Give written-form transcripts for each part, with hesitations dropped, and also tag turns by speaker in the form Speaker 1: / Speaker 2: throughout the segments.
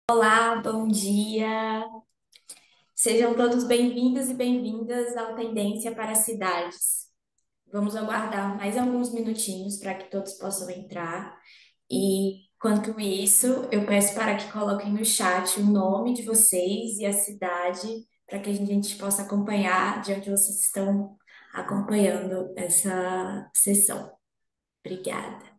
Speaker 1: Olá, bom dia. Sejam todos bem-vindos e bem-vindas ao Tendência para as Cidades. Vamos aguardar mais alguns minutinhos para que todos possam entrar. E, enquanto isso, eu peço para que coloquem no chat o nome de vocês e a cidade, para que a gente possa acompanhar de onde vocês estão acompanhando essa sessão. Obrigada.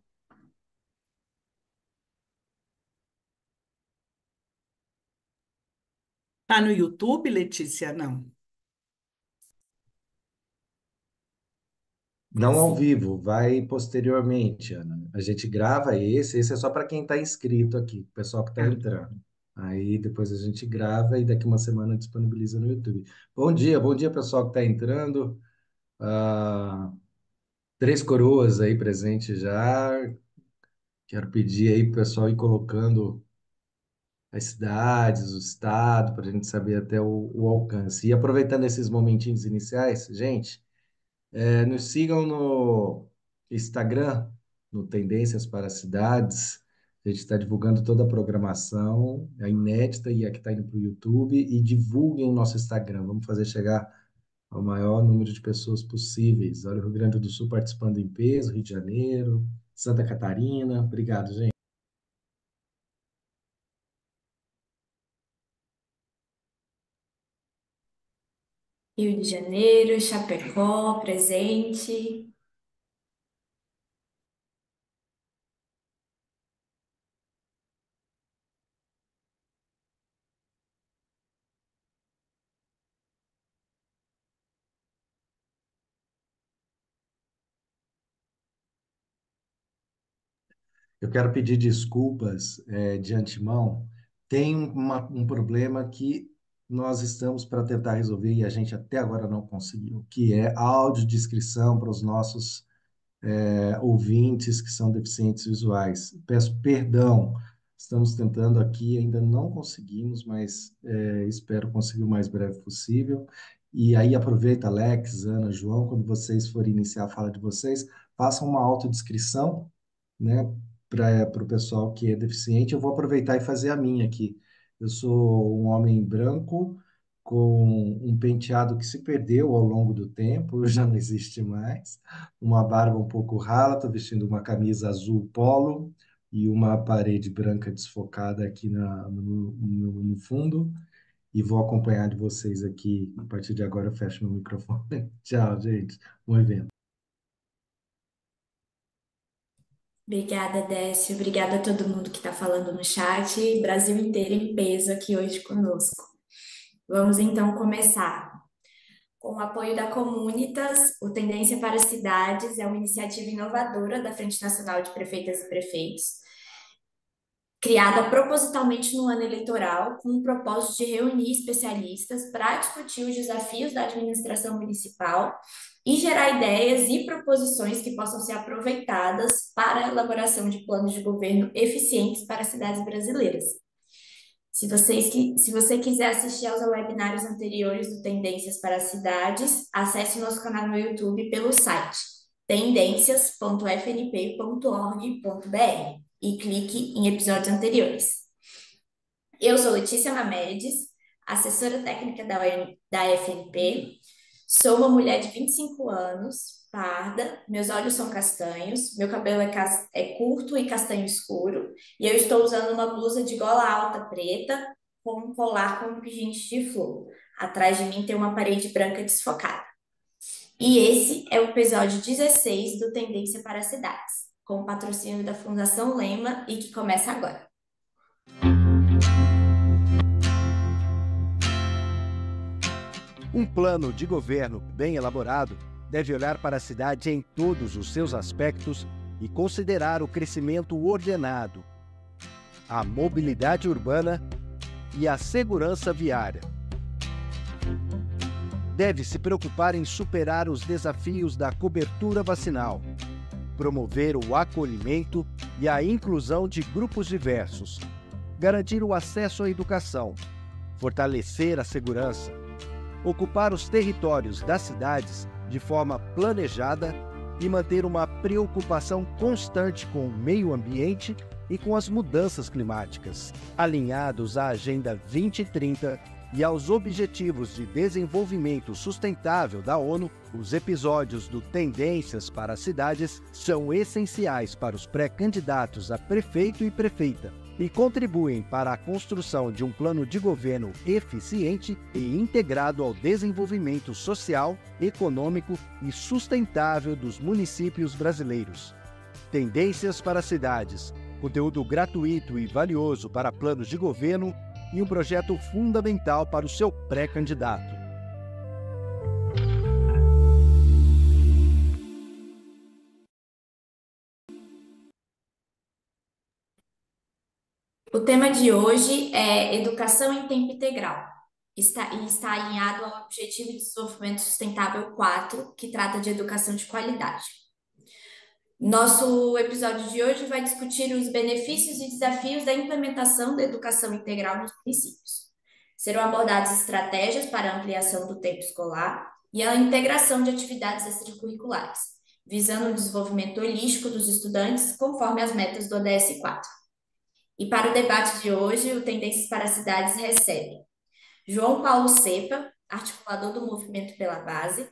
Speaker 2: Tá no YouTube, Letícia? Não.
Speaker 3: Não ao
Speaker 1: Sim.
Speaker 3: vivo, vai posteriormente, Ana. A gente grava esse é só para quem está inscrito aqui, o pessoal que está
Speaker 2: Ah,
Speaker 3: entrando. Aí depois a gente grava e daqui uma semana disponibiliza no YouTube. Bom dia, pessoal que está entrando. Ah, Três Coroas aí presente já. Quero pedir aí pro pessoal ir colocando as cidades, o estado, para a gente saber até o alcance. E aproveitando esses momentinhos iniciais, gente. Nos sigam no Instagram, no Tendências para Cidades. A gente está divulgando toda a programação, a inédita e a que está indo para o YouTube. E divulguem o nosso Instagram. Vamos fazer chegar ao maior número de pessoas possíveis. Olha o Rio Grande do Sul participando em peso, Rio de Janeiro, Santa Catarina. Obrigado, gente.
Speaker 1: Rio de Janeiro, Chapecó, presente.
Speaker 3: Eu quero pedir desculpas, de antemão. Tem um problema que nós estamos para tentar resolver e a gente até agora não conseguiu, que é a audiodescrição para os nossos ouvintes que são deficientes visuais. Peço perdão, estamos tentando aqui, ainda não conseguimos, mas espero conseguir o mais breve possível. E aí aproveita, Alex, Ana, João, quando vocês forem iniciar a fala de vocês, façam uma autodescrição, né, para o pessoal que é deficiente. Eu vou aproveitar e fazer a minha aqui. Eu sou um homem branco com um penteado que se perdeu ao longo do tempo, já não existe mais, uma barba um pouco rala, estou vestindo uma camisa azul polo e uma parede branca desfocada aqui no fundo. E vou acompanhar de vocês aqui. A partir de agora eu fecho meu microfone. Tchau, gente. Bom evento.
Speaker 1: Obrigada, Décio. Obrigada a todo mundo que está falando no chat. Brasil inteiro em peso aqui hoje conosco. Vamos então começar. Com o apoio da Comunitas, o Tendência para as Cidades é uma iniciativa inovadora da Frente Nacional de Prefeitas e Prefeitos, criada propositalmente no ano eleitoral, com o propósito de reunir especialistas para discutir os desafios da administração municipal e gerar ideias e proposições que possam ser aproveitadas para a elaboração de planos de governo eficientes para as cidades brasileiras. Se você quiser assistir aos webinários anteriores do Tendências para as Cidades, acesse o nosso canal no YouTube pelo site tendências.fnp.org.br e clique em episódios anteriores. Eu sou Letícia Mamedes, assessora técnica da FNP, sou uma mulher de 25 anos, parda, meus olhos são castanhos, meu cabelo é curto e castanho escuro, e eu estou usando uma blusa de gola alta preta com um colar com um pingente de flor. Atrás de mim tem uma parede branca desfocada. E esse é o episódio 16 do Tendência para as Cidades, com o patrocínio da Fundação Lema e que começa agora.
Speaker 4: Um plano de governo bem elaborado deve olhar para a cidade em todos os seus aspectos e considerar o crescimento ordenado, a mobilidade urbana e a segurança viária. Deve se preocupar em superar os desafios da cobertura vacinal, promover o acolhimento e a inclusão de grupos diversos, garantir o acesso à educação, fortalecer a segurança, ocupar os territórios das cidades de forma planejada e manter uma preocupação constante com o meio ambiente e com as mudanças climáticas, alinhados à Agenda 2030 e aos Objetivos de Desenvolvimento Sustentável da ONU. Os episódios do Tendências para as Cidades são essenciais para os pré-candidatos a prefeito e prefeita e contribuem para a construção de um plano de governo eficiente e integrado ao desenvolvimento social, econômico e sustentável dos municípios brasileiros. Tendências para as Cidades, conteúdo gratuito e valioso para planos de governo e um projeto fundamental para o seu pré-candidato.
Speaker 1: O tema de hoje é Educação em Tempo Integral. Está alinhado ao Objetivo de Desenvolvimento Sustentável 4, que trata de educação de qualidade. Nosso episódio de hoje vai discutir os benefícios e desafios da implementação da educação integral nos municípios. Serão abordadas estratégias para a ampliação do tempo escolar e a integração de atividades extracurriculares, visando o desenvolvimento holístico dos estudantes conforme as metas do ODS 4. E para o debate de hoje, o Tendências para as Cidades recebe João Paulo Cepa, articulador do Movimento pela Base,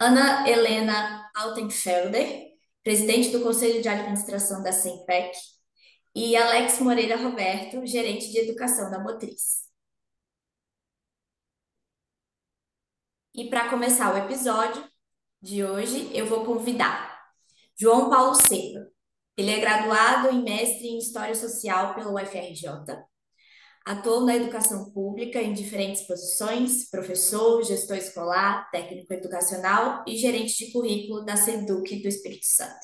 Speaker 1: Ana Helena Altenfelder, presidente do Conselho de Administração da SEMPEC, e Alex Moreira Roberto, gerente de Educação da Motriz. E para começar o episódio de hoje, eu vou convidar João Paulo Cepa. Ele é graduado em mestre em História Social pela UFRJ, atuou na educação pública em diferentes posições, professor, gestor escolar, técnico educacional e gerente de currículo da SEDUC do Espírito Santo.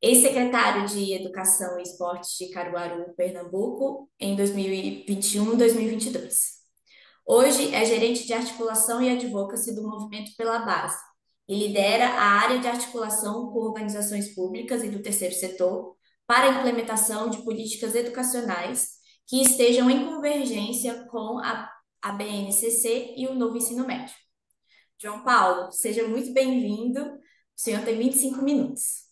Speaker 1: Ex-secretário de Educação e Esportes de Caruaru, Pernambuco, em 2021 e 2022. Hoje é gerente de articulação e advocacy do Movimento pela Base e lidera a área de articulação com organizações públicas e do terceiro setor para a implementação de políticas educacionais que estejam em convergência com a BNCC e o novo ensino médio. João Paulo, seja muito bem-vindo. O senhor tem 25 minutos.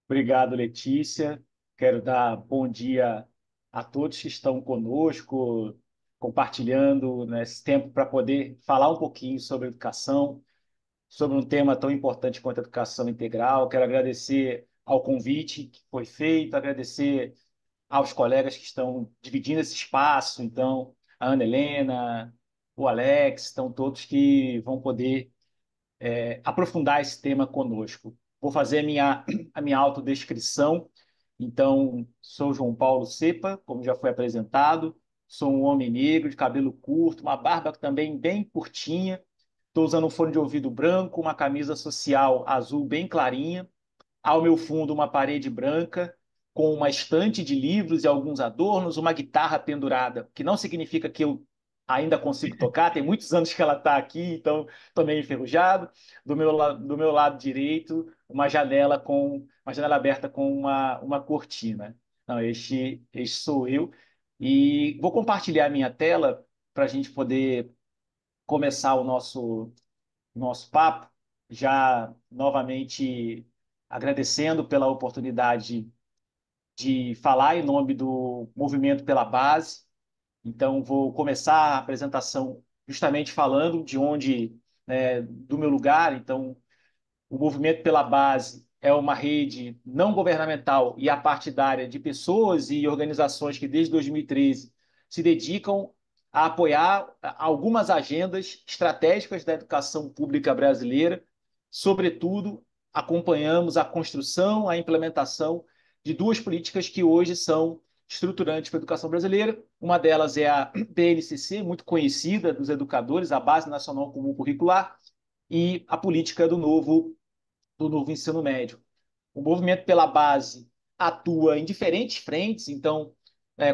Speaker 5: Obrigado, Letícia. Quero dar bom dia a todos que estão conosco, compartilhando nesse tempo para poder falar um pouquinho sobre educação, sobre um tema tão importante quanto a educação integral. Quero agradecer ao convite que foi feito, agradecer aos colegas que estão dividindo esse espaço, então, a Ana Helena, o Alex, estão todos que vão poder aprofundar esse tema conosco. Vou fazer a minha autodescrição. Então, sou João Paulo Cepa, como já foi apresentado, sou um homem negro, de cabelo curto, uma barba também bem curtinha, estou usando um fone de ouvido branco, uma camisa social azul bem clarinha, ao meu fundo uma parede branca, com uma estante de livros e alguns adornos, uma guitarra pendurada, que não significa que eu ainda consigo tocar, tem muitos anos que ela está aqui, então estou meio enferrujado. Do meu lado direito, uma janela aberta com uma cortina. Não, este sou eu. E vou compartilhar a minha tela para a gente poder começar o nosso papo, já novamente agradecendo pela oportunidade de falar em nome do Movimento pela Base. Então, vou começar a apresentação justamente falando de onde, do meu lugar. Então, o Movimento pela Base é uma rede não governamental e apartidária de pessoas e organizações que, desde 2013, se dedicam a apoiar algumas agendas estratégicas da educação pública brasileira. Sobretudo, acompanhamos a construção, a implementação de duas políticas que hoje são estruturantes para a educação brasileira. Uma delas é a BNCC, muito conhecida dos educadores, a Base Nacional Comum Curricular, e a política do novo ensino médio. O Movimento pela Base atua em diferentes frentes, então,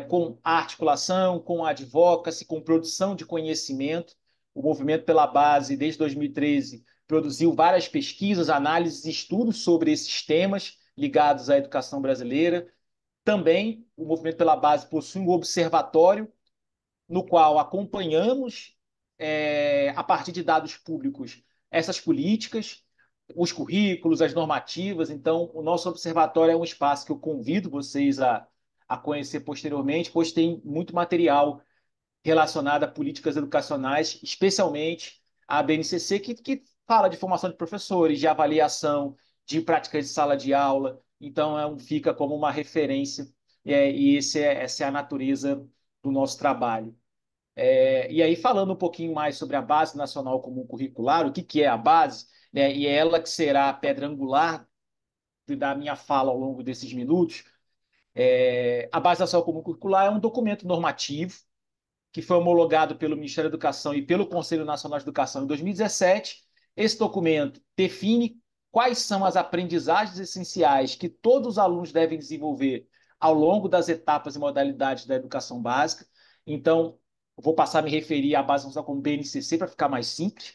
Speaker 5: com a articulação, com a advocacy, com produção de conhecimento. O Movimento pela Base, desde 2013, produziu várias pesquisas, análises e estudos sobre esses temas ligados à educação brasileira. Também, o Movimento pela Base possui um observatório no qual acompanhamos, a partir de dados públicos, essas políticas. os currículos, as normativas. Então, o nosso observatório é um espaço que eu convido vocês a conhecer posteriormente, pois tem muito material relacionado a políticas educacionais, especialmente a BNCC, que fala de formação de professores, de avaliação, de práticas de sala de aula. Então, fica como uma referência, e essa é a natureza do nosso trabalho. E aí, falando um pouquinho mais sobre a Base Nacional Comum Curricular, o que é a base, né, e é ela que será a pedra angular da minha fala ao longo desses minutos. A Base Nacional Comum Curricular é um documento normativo que foi homologado pelo Ministério da Educação e pelo Conselho Nacional de Educação em 2017. Esse documento define quais são as aprendizagens essenciais que todos os alunos devem desenvolver ao longo das etapas e modalidades da educação básica. Então, vou passar a me referir à base nacional como BNCC para ficar mais simples.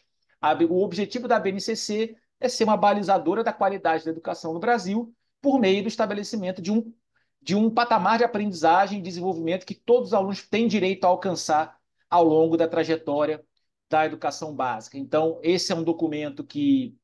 Speaker 5: O objetivo da BNCC é ser uma balizadora da qualidade da educação no Brasil por meio do estabelecimento de um patamar de aprendizagem e desenvolvimento que todos os alunos têm direito a alcançar ao longo da trajetória da educação básica. Então, esse é um documento que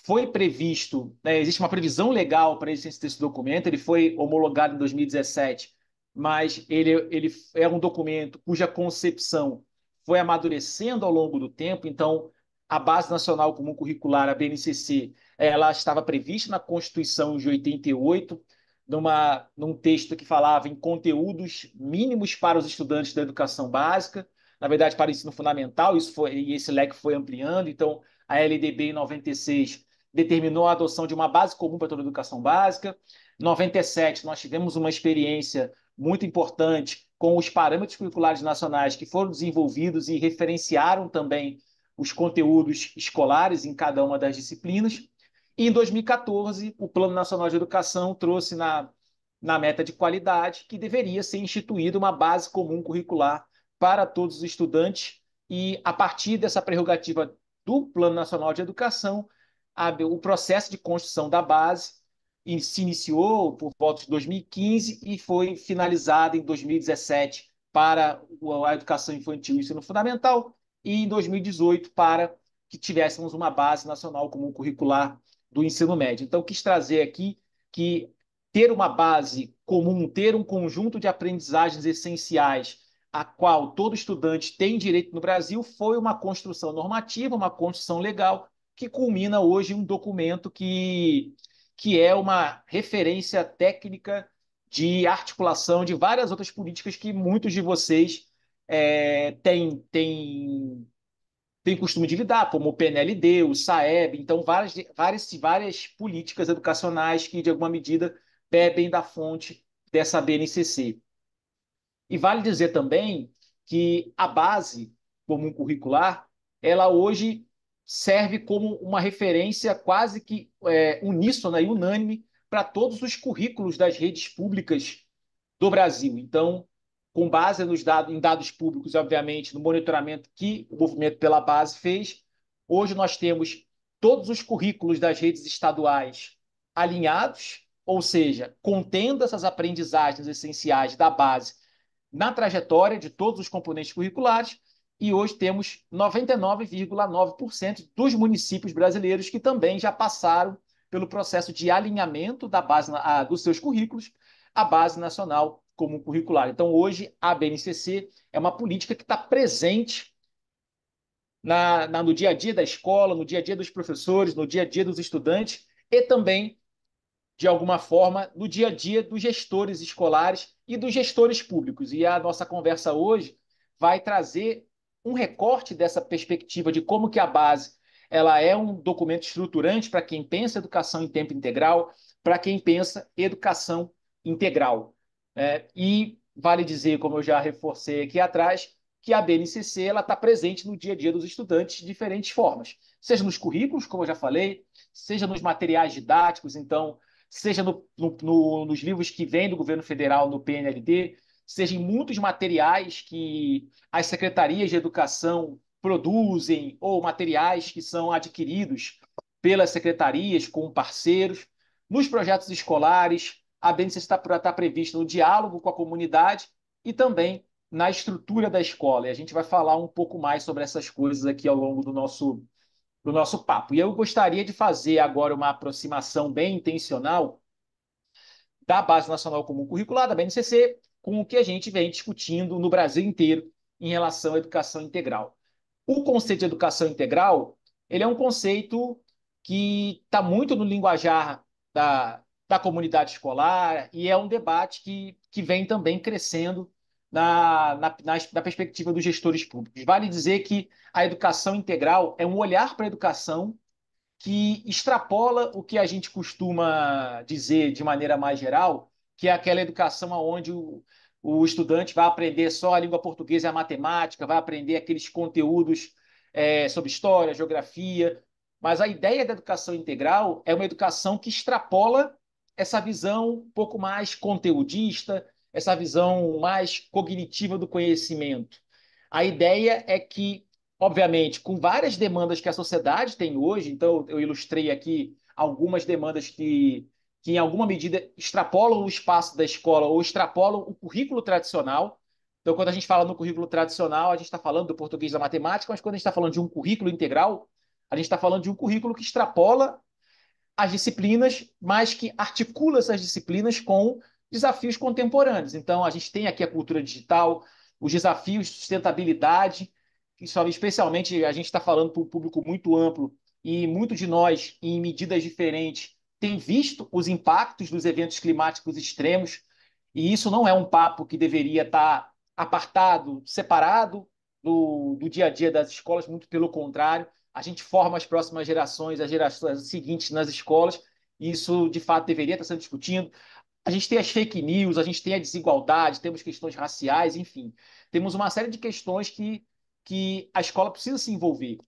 Speaker 5: foi previsto, né, existe uma previsão legal para a existência desse documento, ele foi homologado em 2017, mas ele é um documento cuja concepção foi amadurecendo ao longo do tempo. Então, a Base Nacional Comum Curricular, a BNCC, ela estava prevista na Constituição de 88, num texto que falava em conteúdos mínimos para os estudantes da educação básica, na verdade, para o ensino fundamental, e esse leque foi ampliando. Então, a LDB em 96 determinou a adoção de uma base comum para toda a educação básica. Em 97, nós tivemos uma experiência muito importante com os parâmetros curriculares nacionais que foram desenvolvidos e referenciaram também os conteúdos escolares em cada uma das disciplinas. E em 2014, o Plano Nacional de Educação trouxe na meta de qualidade que deveria ser instituída uma base comum curricular para todos os estudantes, e a partir dessa prerrogativa do Plano Nacional de Educação, o processo de construção da base se iniciou por volta de 2015 e foi finalizado em 2017 para a educação infantil e ensino fundamental, e em 2018 para que tivéssemos uma base nacional comum curricular do ensino médio. Então, quis trazer aqui que ter uma base comum, ter um conjunto de aprendizagens essenciais a qual todo estudante tem direito no Brasil, foi uma construção normativa, uma construção legal, que culmina hoje em um documento que é uma referência técnica de articulação de várias outras políticas que muitos de vocês têm costume de lidar, como o PNLD, o SAEB. Então, várias políticas educacionais que, de alguma medida, bebem da fonte dessa BNCC. E vale dizer também que a base comum curricular, ela hoje serve como uma referência quase que uníssona e unânime para todos os currículos das redes públicas do Brasil. Então, com base em dados públicos, obviamente, no monitoramento que o Movimento pela Base fez, hoje nós temos todos os currículos das redes estaduais alinhados, ou seja, contendo essas aprendizagens essenciais da base na trajetória de todos os componentes curriculares, e hoje temos 99,9% dos municípios brasileiros que também já passaram pelo processo de alinhamento da base, dos seus currículos à Base Nacional Comum Curricular. Então, hoje, a BNCC é uma política que está presente no dia a dia da escola, no dia a dia dos professores, no dia a dia dos estudantes e também, de alguma forma, no dia a dia dos gestores escolares e dos gestores públicos. E a nossa conversa hoje vai trazer um recorte dessa perspectiva de como que a base ela é um documento estruturante para quem pensa educação em tempo integral, para quem pensa educação integral. E vale dizer, como eu já reforcei aqui atrás, que a BNCC está presente no dia a dia dos estudantes de diferentes formas, seja nos currículos, como eu já falei, seja nos materiais didáticos, então, seja nos livros que vêm do governo federal, no PNLD, seja em muitos materiais que as secretarias de educação produzem, ou materiais que são adquiridos pelas secretarias com parceiros, nos projetos escolares. A BNCC está prevista no diálogo com a comunidade e também na estrutura da escola. E a gente vai falar um pouco mais sobre essas coisas aqui ao longo do do nosso papo. E eu gostaria de fazer agora uma aproximação bem intencional da Base Nacional Comum Curricular, da BNCC, com o que a gente vem discutindo no Brasil inteiro em relação à educação integral. O conceito de educação integral, ele é um conceito que está muito no linguajar da comunidade escolar e é um debate que vem também crescendo na perspectiva dos gestores públicos. Vale dizer que a educação integral é um olhar para a educação que extrapola o que a gente costuma dizer de maneira mais geral, que é aquela educação onde o estudante vai aprender só a língua portuguesa e a matemática, vai aprender aqueles conteúdos sobre história, geografia. Mas a ideia da educação integral é uma educação que extrapola essa visão um pouco mais conteudista, essa visão mais cognitiva do conhecimento. A ideia é que, obviamente, com várias demandas que a sociedade tem hoje, então eu ilustrei aqui algumas demandas que em alguma medida extrapolam o espaço da escola ou extrapolam o currículo tradicional. Então, quando a gente fala no currículo tradicional, a gente está falando do português e da matemática, mas quando a gente está falando de um currículo integral, a gente está falando de um currículo que extrapola as disciplinas, mas que articula essas disciplinas com desafios contemporâneos. Então, a gente tem aqui a cultura digital, os desafios de sustentabilidade, que só, especialmente a gente está falando para um público muito amplo e muito de nós, em medidas diferentes, tem visto os impactos dos eventos climáticos extremos, e isso não é um papo que deveria estar apartado, separado do dia a dia das escolas, muito pelo contrário. A gente forma as próximas gerações, as gerações seguintes nas escolas, e isso, de fato, deveria estar sendo discutido. A gente tem as fake news, a gente tem a desigualdade, temos questões raciais, enfim. Temos uma série de questões que a escola precisa se envolver.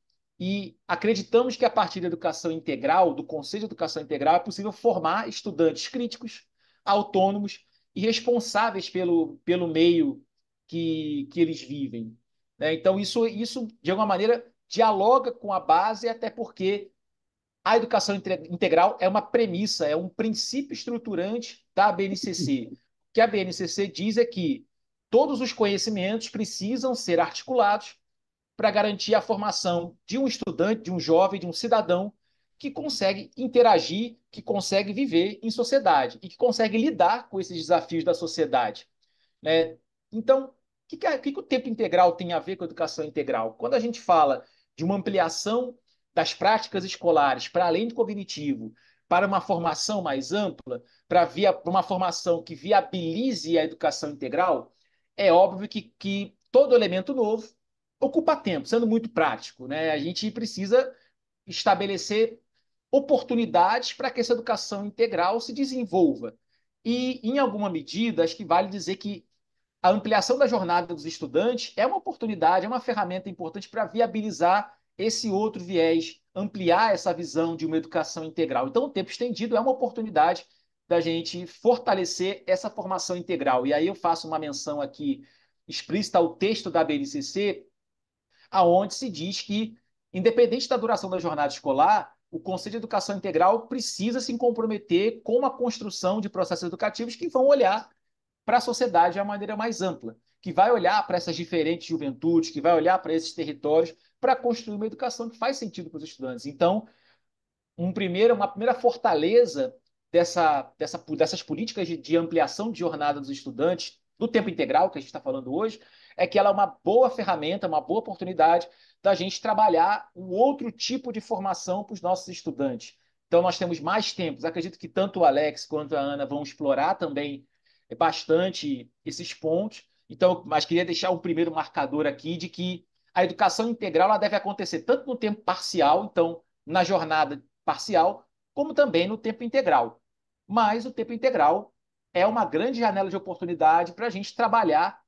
Speaker 5: E acreditamos que a partir da educação integral, do conceito de educação integral, é possível formar estudantes críticos, autônomos e responsáveis pelo meio que eles vivem. Né? Então, isso, de alguma maneira, dialoga com a base, até porque a educação integral é uma premissa, é um princípio estruturante da BNCC. O que a BNCC diz é que todos os conhecimentos precisam ser articulados para garantir a formação de um estudante, de um jovem, de um cidadão que consegue interagir, que consegue viver em sociedade e que consegue lidar com esses desafios da sociedade. Né? Então, o que o tempo integral tem a ver com a educação integral? Quando a gente fala de uma ampliação das práticas escolares para além do cognitivo, para uma formação mais ampla, para uma formação que viabilize a educação integral, é óbvio que todo elemento novo ocupa tempo, sendo muito prático. Né? A gente precisa estabelecer oportunidades para que essa educação integral se desenvolva. E, em alguma medida, acho que vale dizer que a ampliação da jornada dos estudantes é uma oportunidade, é uma ferramenta importante para viabilizar esse outro viés, ampliar essa visão de uma educação integral. Então, o tempo estendido é uma oportunidade da gente fortalecer essa formação integral. E aí eu faço uma menção aqui explícita ao texto da BNCC, aonde se diz que, independente da duração da jornada escolar, o Conselho de Educação Integral precisa se comprometer com a construção de processos educativos que vão olhar para a sociedade de uma maneira mais ampla, que vai olhar para essas diferentes juventudes, que vai olhar para esses territórios, para construir uma educação que faz sentido para os estudantes. Então, uma primeira fortaleza dessas políticas de ampliação de jornada dos estudantes, do tempo integral que a gente está falando hoje, é que ela é uma boa ferramenta, uma boa oportunidade da gente trabalhar um outro tipo de formação para os nossos estudantes. Então, nós temos mais tempos. Acredito que tanto o Alex quanto a Ana vão explorar também bastante esses pontos. Então, mas queria deixar um primeiro marcador aqui de que a educação integral ela deve acontecer tanto no tempo parcial, então, na jornada parcial, como também no tempo integral. Mas o tempo integral é uma grande janela de oportunidade para a gente trabalhar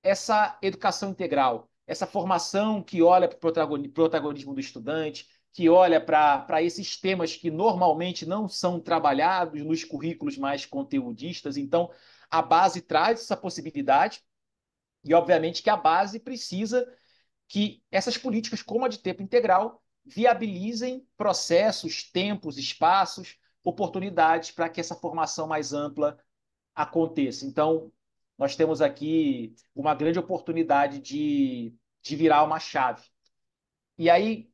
Speaker 5: essa educação integral, essa formação que olha para o protagonismo do estudante, que olha para esses temas que normalmente não são trabalhados nos currículos mais conteudistas. Então, a base traz essa possibilidade e, obviamente, que a base precisa que essas políticas, como a de tempo integral, viabilizem processos, tempos, espaços, oportunidades para que essa formação mais ampla aconteça. Então, nós temos aqui uma grande oportunidade de virar uma chave. E aí,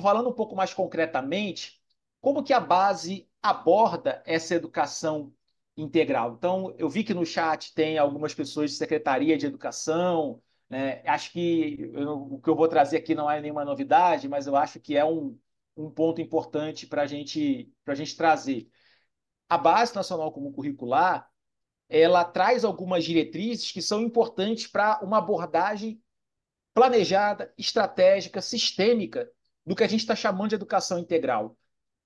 Speaker 5: falando um pouco mais concretamente, como que a base aborda essa educação integral? Então, eu vi que no chat tem algumas pessoas de Secretaria de Educação, né? Acho que o que eu vou trazer aqui não é nenhuma novidade, mas eu acho que é um ponto importante para a gente trazer. A Base Nacional Comum Curricular, ela traz algumas diretrizes que são importantes para uma abordagem planejada, estratégica, sistêmica do que a gente está chamando de educação integral.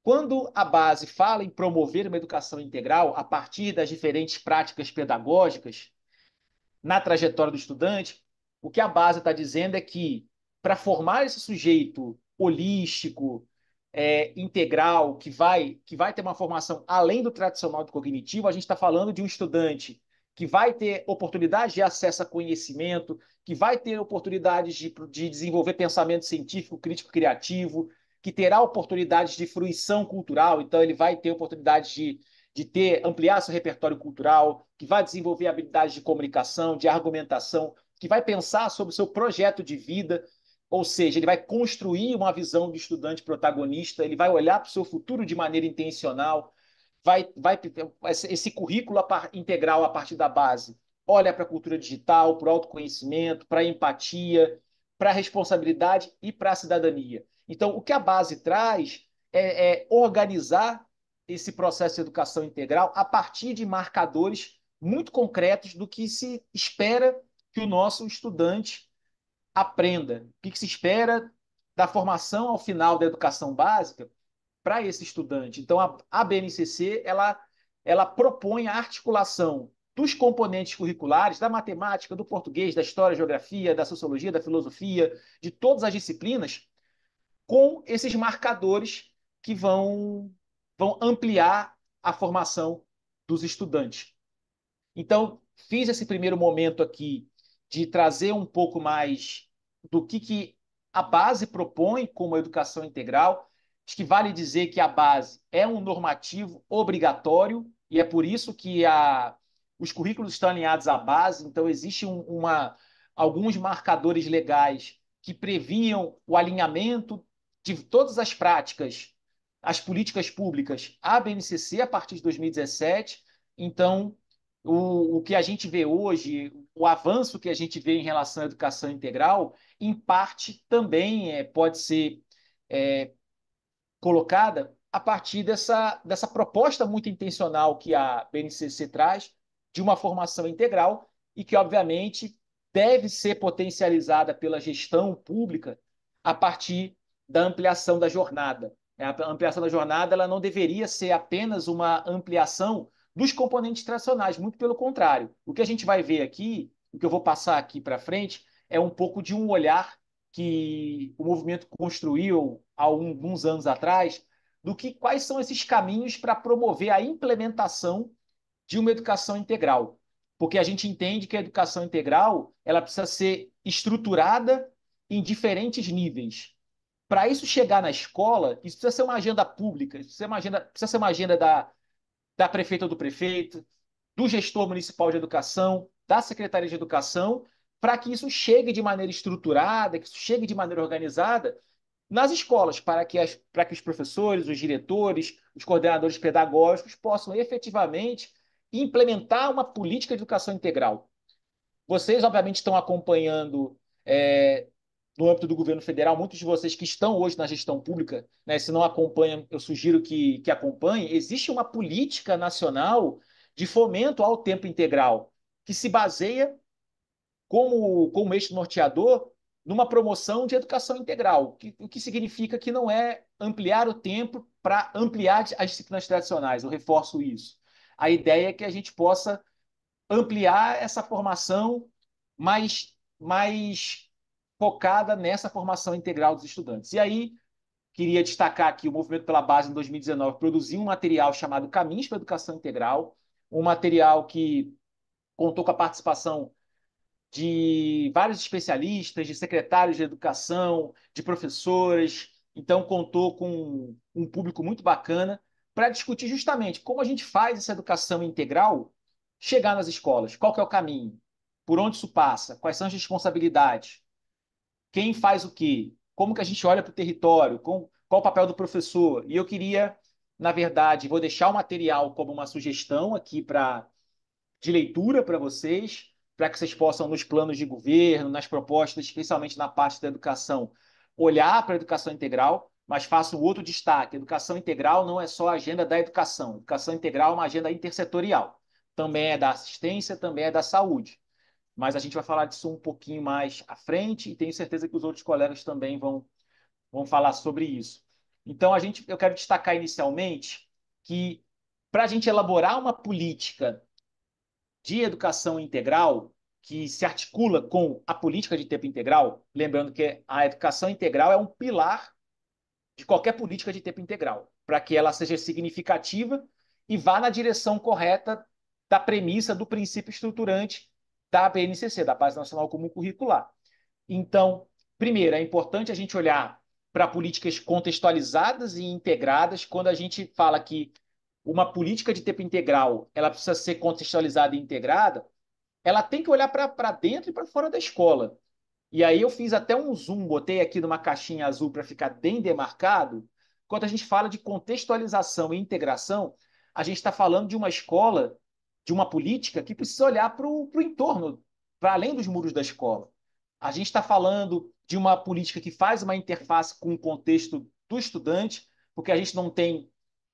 Speaker 5: Quando a base fala em promover uma educação integral a partir das diferentes práticas pedagógicas na trajetória do estudante, o que a base está dizendo é que para formar esse sujeito holístico, integral, que vai ter uma formação além do tradicional do cognitivo, a gente está falando de um estudante que vai ter oportunidade de acesso a conhecimento, que vai ter oportunidades de desenvolver pensamento científico, crítico, criativo, que terá oportunidades de fruição cultural, então ele vai ter oportunidade de ampliar seu repertório cultural, que vai desenvolver habilidades de comunicação, de argumentação, que vai pensar sobre o seu projeto de vida, ou seja, ele vai construir uma visão de estudante protagonista, ele vai olhar para o seu futuro de maneira intencional, esse currículo integral a partir da base olha para a cultura digital, para o autoconhecimento, para a empatia, para a responsabilidade e para a cidadania. Então, o que a base traz é organizar esse processo de educação integral a partir de marcadores muito concretos do que se espera que o nosso estudante aprenda, o que se espera da formação ao final da educação básica para esse estudante. Então, a BNCC ela propõe a articulação dos componentes curriculares, da matemática, do português, da história, geografia, da sociologia, da filosofia, de todas as disciplinas, com esses marcadores que vão ampliar a formação dos estudantes. Então, fiz esse primeiro momento aqui de trazer um pouco mais do que a base propõe como educação integral. Acho que vale dizer que a base é um normativo obrigatório e é por isso que os currículos estão alinhados à base. Então, existe alguns marcadores legais que previam o alinhamento de todas as práticas, as políticas públicas à BNCC a partir de 2017. Então, o que a gente vê hoje, o avanço que a gente vê em relação à educação integral, em parte também pode ser colocada a partir dessa proposta muito intencional que a BNCC traz de uma formação integral e que, obviamente, deve ser potencializada pela gestão pública a partir da ampliação da jornada. A ampliação da jornada ela não deveria ser apenas uma ampliação dos componentes tradicionais, muito pelo contrário. O que a gente vai ver aqui, o que eu vou passar aqui para frente, é um pouco de um olhar que o movimento construiu há alguns anos atrás, quais são esses caminhos para promover a implementação de uma educação integral. Porque a gente entende que a educação integral ela precisa ser estruturada em diferentes níveis. Para isso chegar na escola, isso precisa ser uma agenda pública, isso precisa ser uma agenda da prefeita ou do prefeito, do gestor municipal de educação, da secretaria de educação, para que isso chegue de maneira estruturada, que isso chegue de maneira organizada nas escolas, para que os professores, os diretores, os coordenadores pedagógicos possam efetivamente implementar uma política de educação integral. Vocês, obviamente, estão acompanhando no âmbito do governo federal, muitos de vocês que estão hoje na gestão pública, né, se não acompanham, eu sugiro que acompanhem, existe uma política nacional de fomento ao tempo integral, que se baseia como eixo norteador numa promoção de educação integral, o que significa que não é ampliar o tempo para ampliar as disciplinas tradicionais, eu reforço isso. A ideia é que a gente possa ampliar essa formação mais focada nessa formação integral dos estudantes. E aí, queria destacar aqui o Movimento pela Base, em 2019, produziu um material chamado Caminhos para a Educação Integral, um material que contou com a participação de vários especialistas, de secretários de educação, de professores. Então, contou com um público muito bacana para discutir justamente como a gente faz essa educação integral chegar nas escolas, qual que é o caminho, por onde isso passa, quais são as responsabilidades, quem faz o quê, como que a gente olha para o território, qual o papel do professor. E eu queria, na verdade, vou deixar o material como uma sugestão aqui de leitura para vocês, para que vocês possam, nos planos de governo, nas propostas, especialmente na parte da educação, olhar para a educação integral, mas faço um outro destaque. Educação integral não é só a agenda da educação. Educação integral é uma agenda intersetorial. Também é da assistência, também é da saúde. Mas a gente vai falar disso um pouquinho mais à frente e tenho certeza que os outros colegas também vão falar sobre isso. Então, eu quero destacar inicialmente que para a gente elaborar uma política de educação integral que se articula com a política de tempo integral, lembrando que a educação integral é um pilar de qualquer política de tempo integral, para que ela seja significativa e vá na direção correta da premissa do princípio estruturante da BNCC, da Base Nacional Comum Curricular. Então, primeiro, é importante a gente olhar para políticas contextualizadas e integradas quando a gente fala que uma política de tempo integral ela precisa ser contextualizada e integrada, ela tem que olhar para dentro e para fora da escola. E aí eu fiz até um zoom, botei aqui numa caixinha azul para ficar bem demarcado. Quando a gente fala de contextualização e integração, a gente está falando de uma escola, de uma política que precisa olhar para o entorno, para além dos muros da escola. A gente está falando de uma política que faz uma interface com o contexto do estudante, porque a gente não tem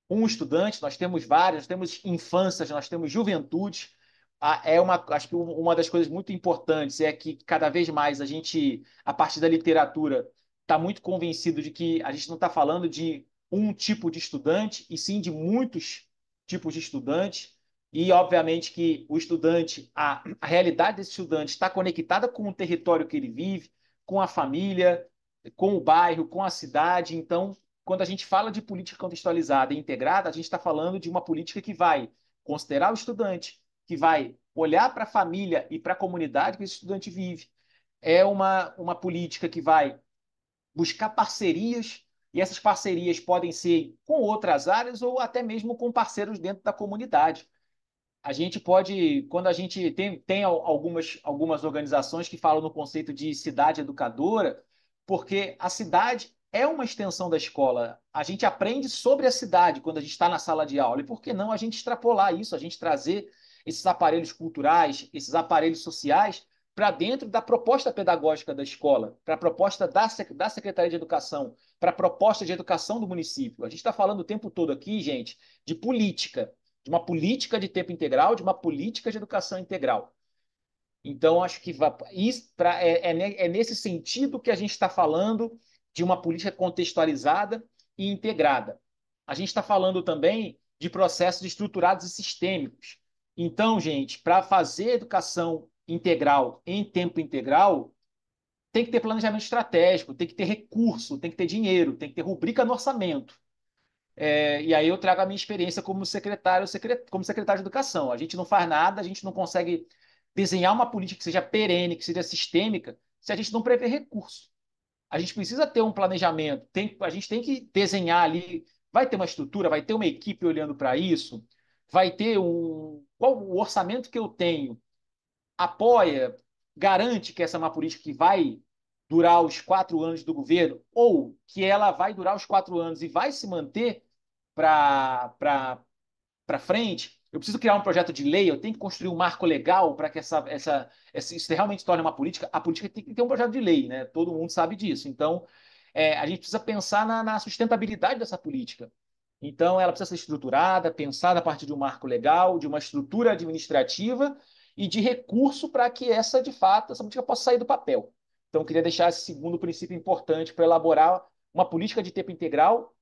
Speaker 5: um estudante, nós temos vários, nós temos infâncias, nós temos juventudes. Acho que uma das coisas muito importantes é que cada vez mais a gente, a partir da literatura, está muito convencido de que a gente não está falando de um tipo de estudante, e sim de muitos tipos de estudantes. E, obviamente, que o estudante, a realidade desse estudante está conectada com o território que ele vive, com a família, com o bairro, com a cidade. Então, quando a gente fala de política contextualizada e integrada, a gente está falando de uma política que vai considerar o estudante, que vai olhar para a família e para a comunidade que esse estudante vive. É uma política que vai buscar parcerias, e essas parcerias podem ser com outras áreas ou até mesmo com parceiros dentro da comunidade. A gente pode, quando a gente tem algumas organizações que falam no conceito de cidade educadora, porque a cidade é uma extensão da escola. A gente aprende sobre a cidade quando a gente está na sala de aula. E por que não a gente extrapolar isso, a gente trazer esses aparelhos culturais, esses aparelhos sociais para dentro da proposta pedagógica da escola, para a proposta da Secretaria de Educação, para a proposta de educação do município. A gente está falando o tempo todo aqui, gente, de uma política de tempo integral, de uma política de educação integral. Então, acho que é nesse sentido que a gente está falando de uma política contextualizada e integrada. A gente está falando também de processos estruturados e sistêmicos. Então, gente, para fazer educação integral em tempo integral, tem que ter planejamento estratégico, tem que ter recurso, tem que ter dinheiro, tem que ter rubrica no orçamento. E aí eu trago a minha experiência como como secretário de educação. A gente não faz nada, a gente não consegue desenhar uma política que seja perene, que seja sistêmica, se a gente não prever recurso. A gente precisa ter um planejamento, a gente tem que desenhar ali, vai ter uma estrutura, vai ter uma equipe olhando para isso, vai ter qual o orçamento que eu tenho apoia, garante que essa é uma política que vai durar os 4 anos do governo, ou que ela vai durar os 4 anos e vai se manter para frente. Eu preciso criar um projeto de lei, eu tenho que construir um marco legal para que isso realmente se torne uma política. A política tem que ter um projeto de lei, né? Todo mundo sabe disso. Então, a gente precisa pensar na sustentabilidade dessa política. Então, ela precisa ser estruturada, pensada a partir de um marco legal, de uma estrutura administrativa e de recurso para que de fato, essa política possa sair do papel. Então, eu queria deixar esse segundo princípio importante para elaborar uma política de tempo integral,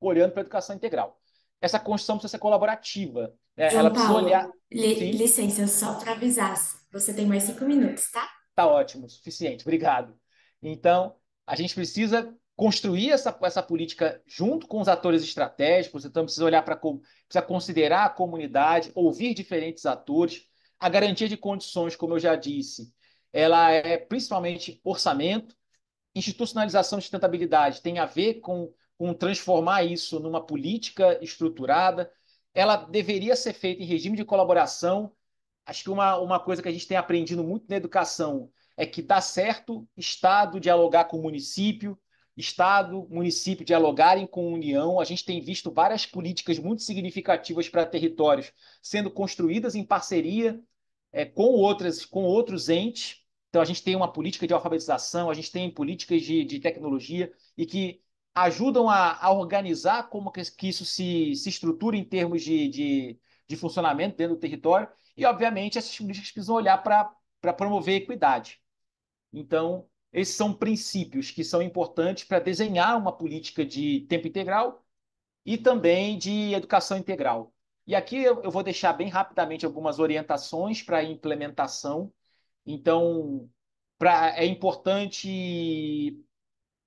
Speaker 5: olhando para a educação integral. Essa construção precisa ser colaborativa, né? Ela
Speaker 1: João
Speaker 5: precisa olhar.
Speaker 1: Paulo,
Speaker 5: Sim,
Speaker 1: licença, só para avisar, você tem mais 5 minutos, tá?
Speaker 5: tá ótimo, suficiente, obrigado. Então, a gente precisa construir essa política junto com os atores estratégicos, então precisa olhar precisa considerar a comunidade, ouvir diferentes atores. A garantia de condições, como eu já disse, ela é principalmente orçamento, institucionalização de sustentabilidade tem a ver com transformar isso numa política estruturada. Ela deveria ser feita em regime de colaboração. Acho que uma coisa que a gente tem aprendido muito na educação é que dá certo Estado dialogar com o município, Estado, município dialogarem com a União. A gente tem visto várias políticas muito significativas para territórios sendo construídas em parceria com outros entes. Então, a gente tem uma política de alfabetização, a gente tem políticas de tecnologia e que ajudam a organizar como que isso se estrutura em termos de funcionamento dentro do território. E, obviamente, essas políticas precisam olhar para promover a equidade. Então, esses são princípios que são importantes para desenhar uma política de tempo integral e também de educação integral. E aqui eu vou deixar bem rapidamente algumas orientações para a implementação. Então, é importante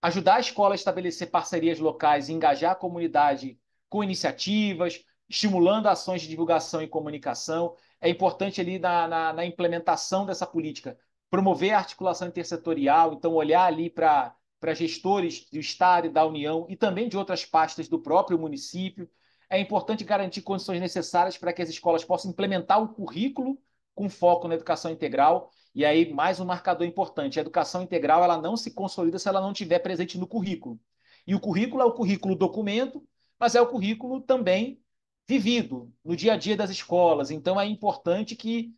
Speaker 5: ajudar a escola a estabelecer parcerias locais e engajar a comunidade com iniciativas, estimulando ações de divulgação e comunicação. É importante ali na implementação dessa política promover a articulação intersetorial, então olhar ali para gestores do Estado e da União e também de outras pastas do próprio município. É importante garantir condições necessárias para que as escolas possam implementar o currículo com foco na educação integral. E aí, mais um marcador importante: a educação integral ela não se consolida se ela não estiver presente no currículo. E o currículo é o currículo documento, mas é o currículo também vivido no dia a dia das escolas. Então, é importante que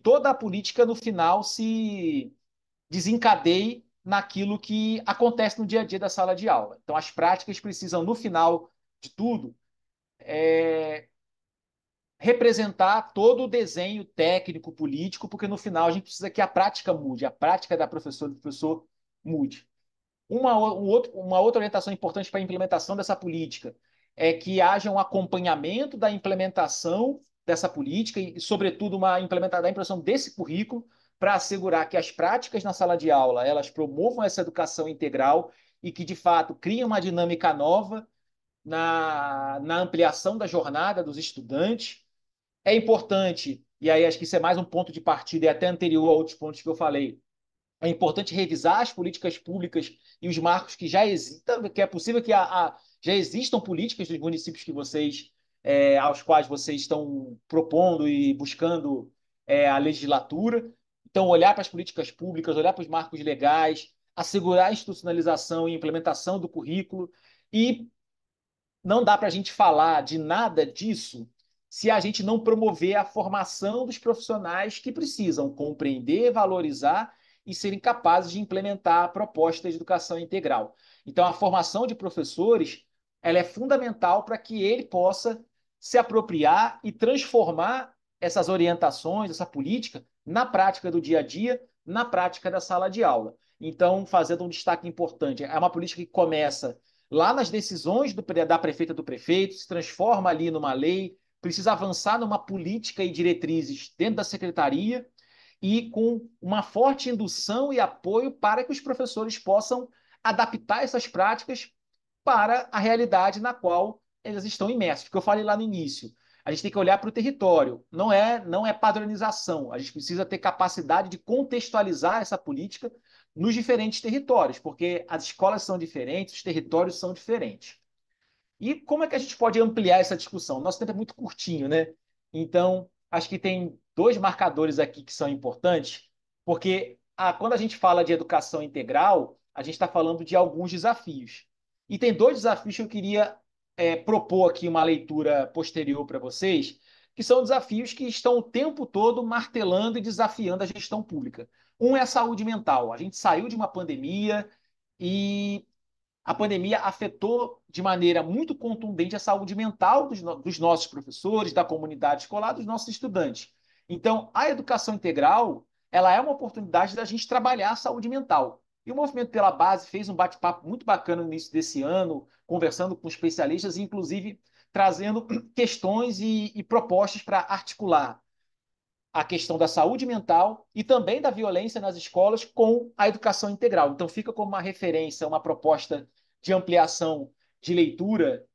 Speaker 5: toda a política, no final, se desencadeie naquilo que acontece no dia a dia da sala de aula. Então, as práticas precisam, no final de tudo, representar todo o desenho técnico, político, porque no final a gente precisa que a prática mude, a prática da professora e do professor mude. Uma outra orientação importante para a implementação dessa política é que haja um acompanhamento da implementação dessa política e, sobretudo, da implementação desse currículo para assegurar que as práticas na sala de aula elas promovam essa educação integral e que, de fato, criem uma dinâmica nova na ampliação da jornada dos estudantes. É importante, e aí acho que isso é mais um ponto de partida e até anterior a outros pontos que eu falei, é importante revisar as políticas públicas e os marcos que já existam, que é possível que já existam políticas dos municípios que vocês, aos quais vocês estão propondo e buscando a legislatura. Então, olhar para as políticas públicas, olhar para os marcos legais, assegurar a institucionalização e implementação do currículo. E não dá para a gente falar de nada disso se a gente não promover a formação dos profissionais que precisam compreender, valorizar e serem capazes de implementar propostas de educação integral. Então, a formação de professores ela é fundamental para que ele possa se apropriar e transformar essas orientações, essa política, na prática do dia a dia, na prática da sala de aula. Então, fazendo um destaque importante, é uma política que começa lá nas decisões da prefeita do prefeito, se transforma ali numa lei, precisa avançar numa política e diretrizes dentro da secretaria e com uma forte indução e apoio para que os professores possam adaptar essas práticas para a realidade na qual eles estão imersos. Porque eu falei lá no início, a gente tem que olhar para o território, não é padronização, a gente precisa ter capacidade de contextualizar essa política nos diferentes territórios, porque as escolas são diferentes, os territórios são diferentes. E como é que a gente pode ampliar essa discussão? Nosso tempo é muito curtinho, né? Então, acho que tem dois marcadores aqui que são importantes, porque quando a gente fala de educação integral, a gente está falando de alguns desafios. E tem dois desafios que eu queria propor aqui uma leitura posterior para vocês, que são desafios que estão o tempo todo martelando e desafiando a gestão pública. Um é a saúde mental. A gente saiu de uma pandemia e a pandemia afetou de maneira muito contundente a saúde mental dos nossos professores, da comunidade escolar, dos nossos estudantes. Então, a educação integral, ela é uma oportunidade da gente trabalhar a saúde mental. E o Movimento pela Base fez um bate-papo muito bacana no início desse ano, conversando com especialistas, inclusive trazendo questões e propostas para articular a questão da saúde mental e também da violência nas escolas com a educação integral. Então, fica como uma referência, uma proposta de ampliação de leitura.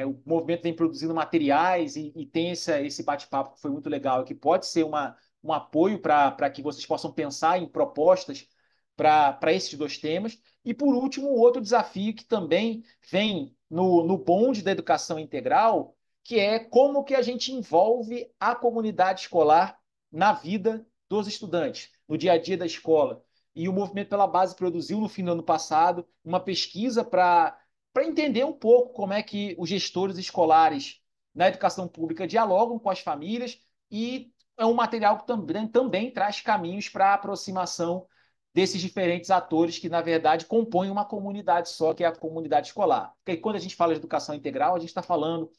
Speaker 5: O movimento vem produzindo materiais e tem esse bate-papo que foi muito legal, que pode ser um apoio para que vocês possam pensar em propostas para esses dois temas. E, por último, outro desafio que também vem no bonde da educação integral, que é como que a gente envolve a comunidade escolar na vida dos estudantes. no dia a dia da escola. E o Movimento pela Base produziu, no fim do ano passado, uma pesquisa para entender um pouco como é que os gestores escolares na educação pública dialogam com as famílias, e é um material que também traz caminhos para a aproximação desses diferentes atores que, na verdade, compõem uma comunidade só, que é a comunidade escolar. Porque quando a gente fala de educação integral, a gente está falando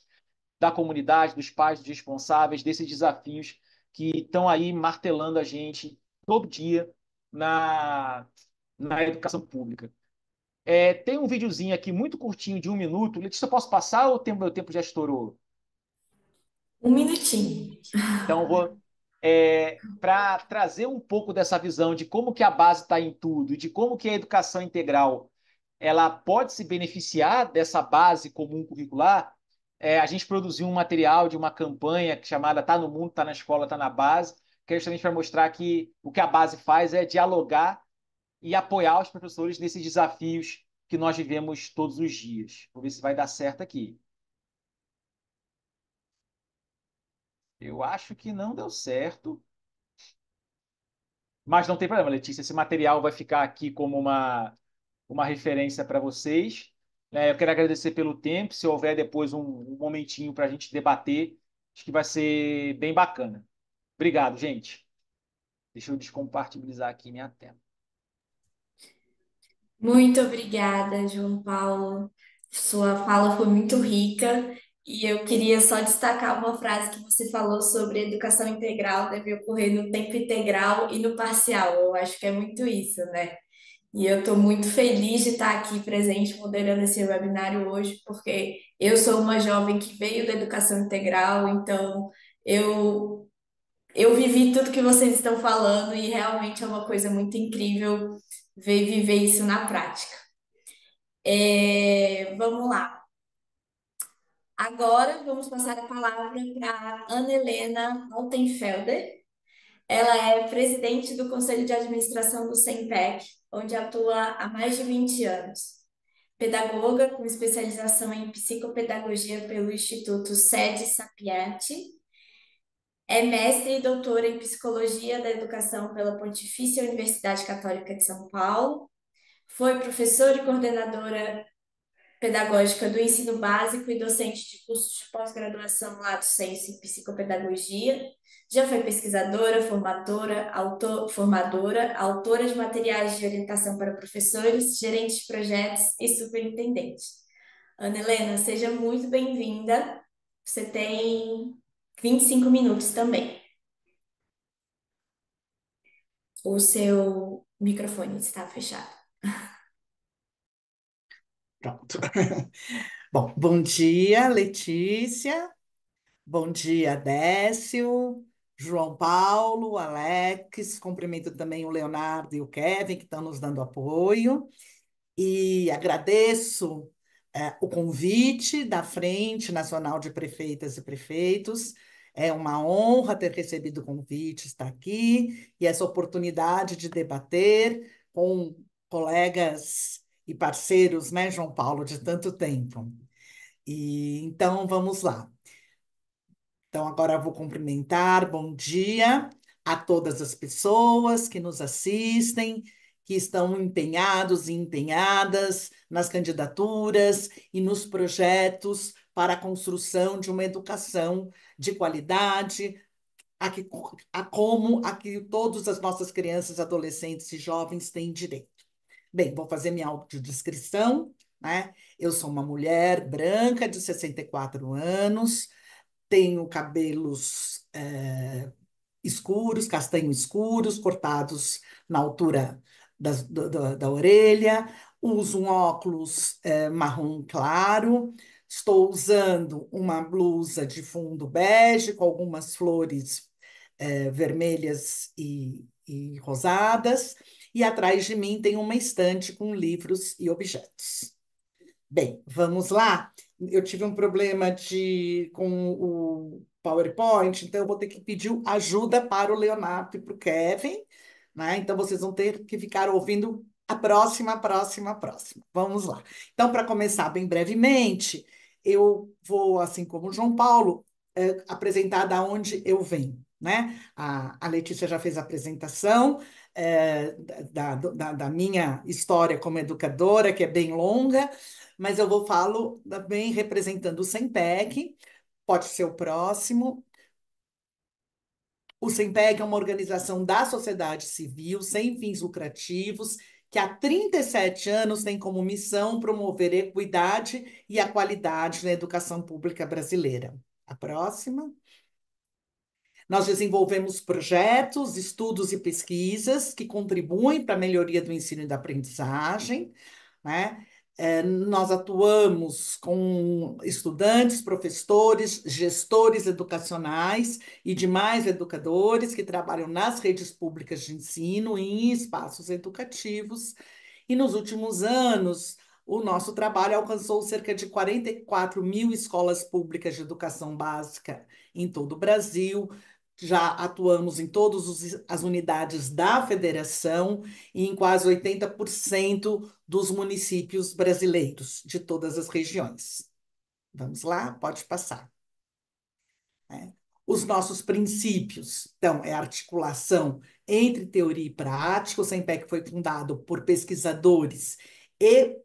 Speaker 5: da comunidade, dos pais, dos responsáveis, desses desafios que estão aí martelando a gente todo dia na, na educação pública. Tem um videozinho aqui muito curtinho, de 1 minuto. Letícia, eu posso passar ou meu tempo já estourou?
Speaker 1: Um minutinho.
Speaker 5: Então, eu vou para trazer um pouco dessa visão de como que a base está em tudo e de como que a educação integral ela pode se beneficiar dessa base comum curricular. A gente produziu um material de uma campanha chamada Tá no Mundo, Tá na Escola, Tá na Base, que é justamente para mostrar que o que a base faz é dialogar e apoiar os professores nesses desafios que nós vivemos todos os dias. Vou ver se vai dar certo aqui. Eu acho que não deu certo. Mas não tem problema, Letícia. Esse material vai ficar aqui como uma referência para vocês. Eu quero agradecer pelo tempo. Se houver depois um momentinho para a gente debater, acho que vai ser bem bacana. Obrigado, gente. Deixa eu descompartilhar aqui minha tela.
Speaker 1: Muito obrigada, João Paulo. Sua fala foi muito rica e eu queria só destacar uma frase que você falou sobre educação integral deve ocorrer no tempo integral e no parcial. Eu acho que é muito isso, né? E eu estou muito feliz de estar aqui presente moderando esse webinário hoje, porque eu sou uma jovem que veio da educação integral, então eu eu vivi tudo que vocês estão falando e realmente é uma coisa muito incrível ver viver isso na prática. Vamos lá. Agora vamos passar a palavra para Ana Helena Altenfelder. Ela é presidente do Conselho de Administração do SEMPEC, onde atua há mais de 20 anos. Pedagoga com especialização em psicopedagogia pelo Instituto Sede Sapienti. É mestre e doutora em Psicologia da Educação pela Pontifícia Universidade Católica de São Paulo. Foi professora e coordenadora pedagógica do ensino básico e docente de cursos de pós-graduação Lato Sensu em Psicopedagogia. Já foi pesquisadora, formadora, autora de materiais de orientação para professores, gerente de projetos e superintendente. Ana Helena, seja muito bem-vinda. Você tem 25 minutos também. O seu microfone está fechado.
Speaker 2: Pronto. Bom, bom dia, Letícia. Bom dia, Décio, João Paulo, Alex. Cumprimento também o Leonardo e o Kevin, que estão nos dando apoio. E agradeço o convite da Frente Nacional de Prefeitas e Prefeitos. É uma honra ter recebido o convite, estar aqui, e essa oportunidade de debater com colegas e parceiros, né, João Paulo, de tanto tempo. E então vamos lá. Então, agora eu vou cumprimentar, bom dia a todas as pessoas que nos assistem, que estão empenhados e empenhadas nas candidaturas e nos projetos para a construção de uma educação de qualidade, a que todas as nossas crianças, adolescentes e jovens têm direito. Bem, vou fazer minha audiodescrição, né? Eu sou uma mulher branca de 64 anos, tenho cabelos escuros, castanho escuros, cortados na altura da orelha, uso um óculos marrom claro, estou usando uma blusa de fundo bege com algumas flores vermelhas e rosadas, e atrás de mim tem uma estante com livros e objetos. Bem, vamos lá. Eu tive um problema com o PowerPoint, então eu vou ter que pedir ajuda para o Leonardo e para o Kevin, né? Então vocês vão ter que ficar ouvindo a próxima. Vamos lá. Então, para começar bem brevemente, eu vou, assim como o João Paulo, apresentar da onde eu venho. né? A Letícia já fez a apresentação da minha história como educadora, que é bem longa, mas eu falo também representando o SEMPEC, pode ser o próximo. O SEMPEC é uma organização da sociedade civil sem fins lucrativos, que há 37 anos tem como missão promover equidade e a qualidade na educação pública brasileira. A próxima. Nós desenvolvemos projetos, estudos e pesquisas que contribuem para a melhoria do ensino e da aprendizagem, né? Nós atuamos com estudantes, professores, gestores educacionais e demais educadores que trabalham nas redes públicas de ensino e em espaços educativos. E nos últimos anos, o nosso trabalho alcançou cerca de 44 mil escolas públicas de educação básica em todo o Brasil. Já atuamos em todas as unidades da federação e em quase 80% dos municípios brasileiros, de todas as regiões. Vamos lá? Pode passar. Os nossos princípios, então, é a articulação entre teoria e prática. O SEMPEC foi fundado por pesquisadores e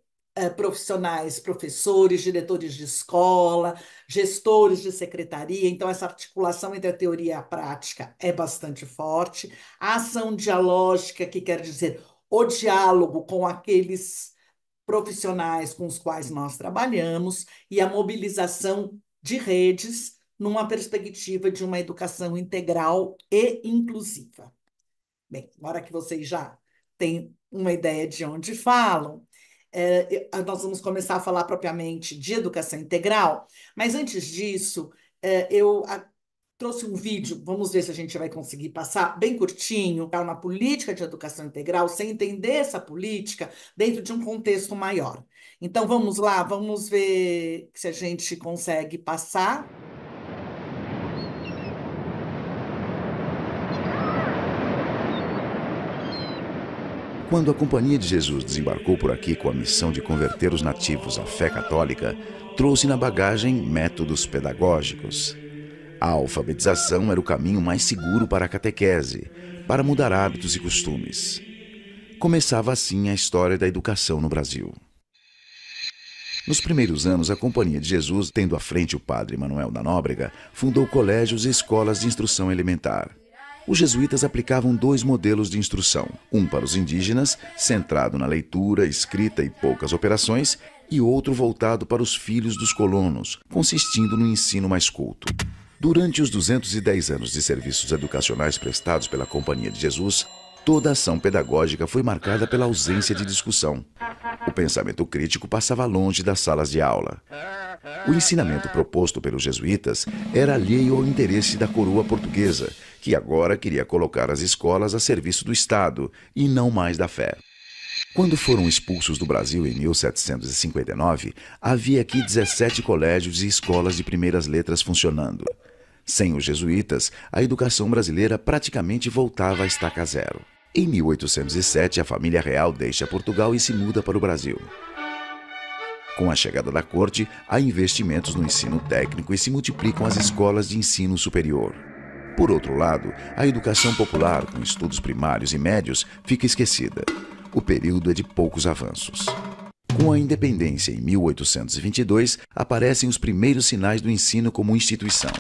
Speaker 2: profissionais, professores, diretores de escola, gestores de secretaria. Então, essa articulação entre a teoria e a prática é bastante forte. A ação dialógica, que quer dizer o diálogo com aqueles profissionais com os quais nós trabalhamos, e a mobilização de redes numa perspectiva de uma educação integral e inclusiva. Bem, agora que vocês já têm uma ideia de onde falam, nós vamos começar a falar propriamente de educação integral, mas antes disso, eu trouxe um vídeo, vamos ver se a gente vai conseguir passar, bem curtinho, na política de educação integral, sem entender essa política dentro de um contexto maior. Então, vamos lá, vamos ver se a gente consegue passar.
Speaker 6: Quando a Companhia de Jesus desembarcou por aqui com a missão de converter os nativos à fé católica, trouxe na bagagem métodos pedagógicos. A alfabetização era o caminho mais seguro para a catequese, para mudar hábitos e costumes. Começava assim a história da educação no Brasil. Nos primeiros anos, a Companhia de Jesus, tendo à frente o padre Manuel da Nóbrega, fundou colégios e escolas de instrução elementar. Os jesuítas aplicavam 2 modelos de instrução, um para os indígenas, centrado na leitura, escrita e poucas operações, e outro voltado para os filhos dos colonos, consistindo no ensino mais culto. Durante os 210 anos de serviços educacionais prestados pela Companhia de Jesus, toda a ação pedagógica foi marcada pela ausência de discussão. O pensamento crítico passava longe das salas de aula. O ensinamento proposto pelos jesuítas era alheio ao interesse da coroa portuguesa, que agora queria colocar as escolas a serviço do Estado e não mais da fé. Quando foram expulsos do Brasil em 1759, havia aqui 17 colégios e escolas de primeiras letras funcionando. Sem os jesuítas, a educação brasileira praticamente voltava à estaca zero. Em 1807, a família real deixa Portugal e se muda para o Brasil. Com a chegada da corte, há investimentos no ensino técnico e se multiplicam as escolas de ensino superior. Por outro lado, a educação popular, com estudos primários e médios, fica esquecida. O período é de poucos avanços. Com a independência em 1822, aparecem os primeiros sinais do ensino como instituição.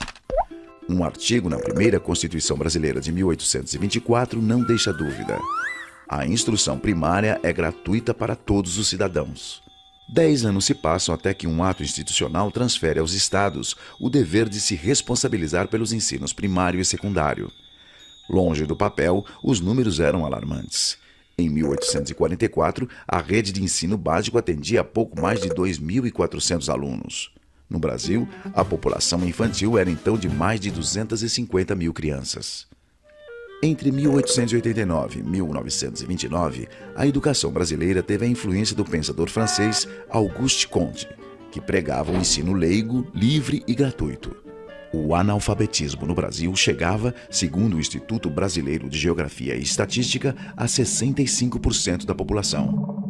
Speaker 6: Um artigo na primeira Constituição Brasileira de 1824 não deixa dúvida. A instrução primária é gratuita para todos os cidadãos. 10 anos se passam até que um ato institucional transfere aos estados o dever de se responsabilizar pelos ensinos primário e secundário. Longe do papel, os números eram alarmantes. Em 1844, a rede de ensino básico atendia a pouco mais de 2.400 alunos. No Brasil, a população infantil era então de mais de 250 mil crianças. Entre 1889 e 1929, a educação brasileira teve a influência do pensador francês Auguste Comte, que pregava um ensino leigo, livre e gratuito. O analfabetismo no Brasil chegava, segundo o Instituto Brasileiro de Geografia e Estatística, a 65% da população.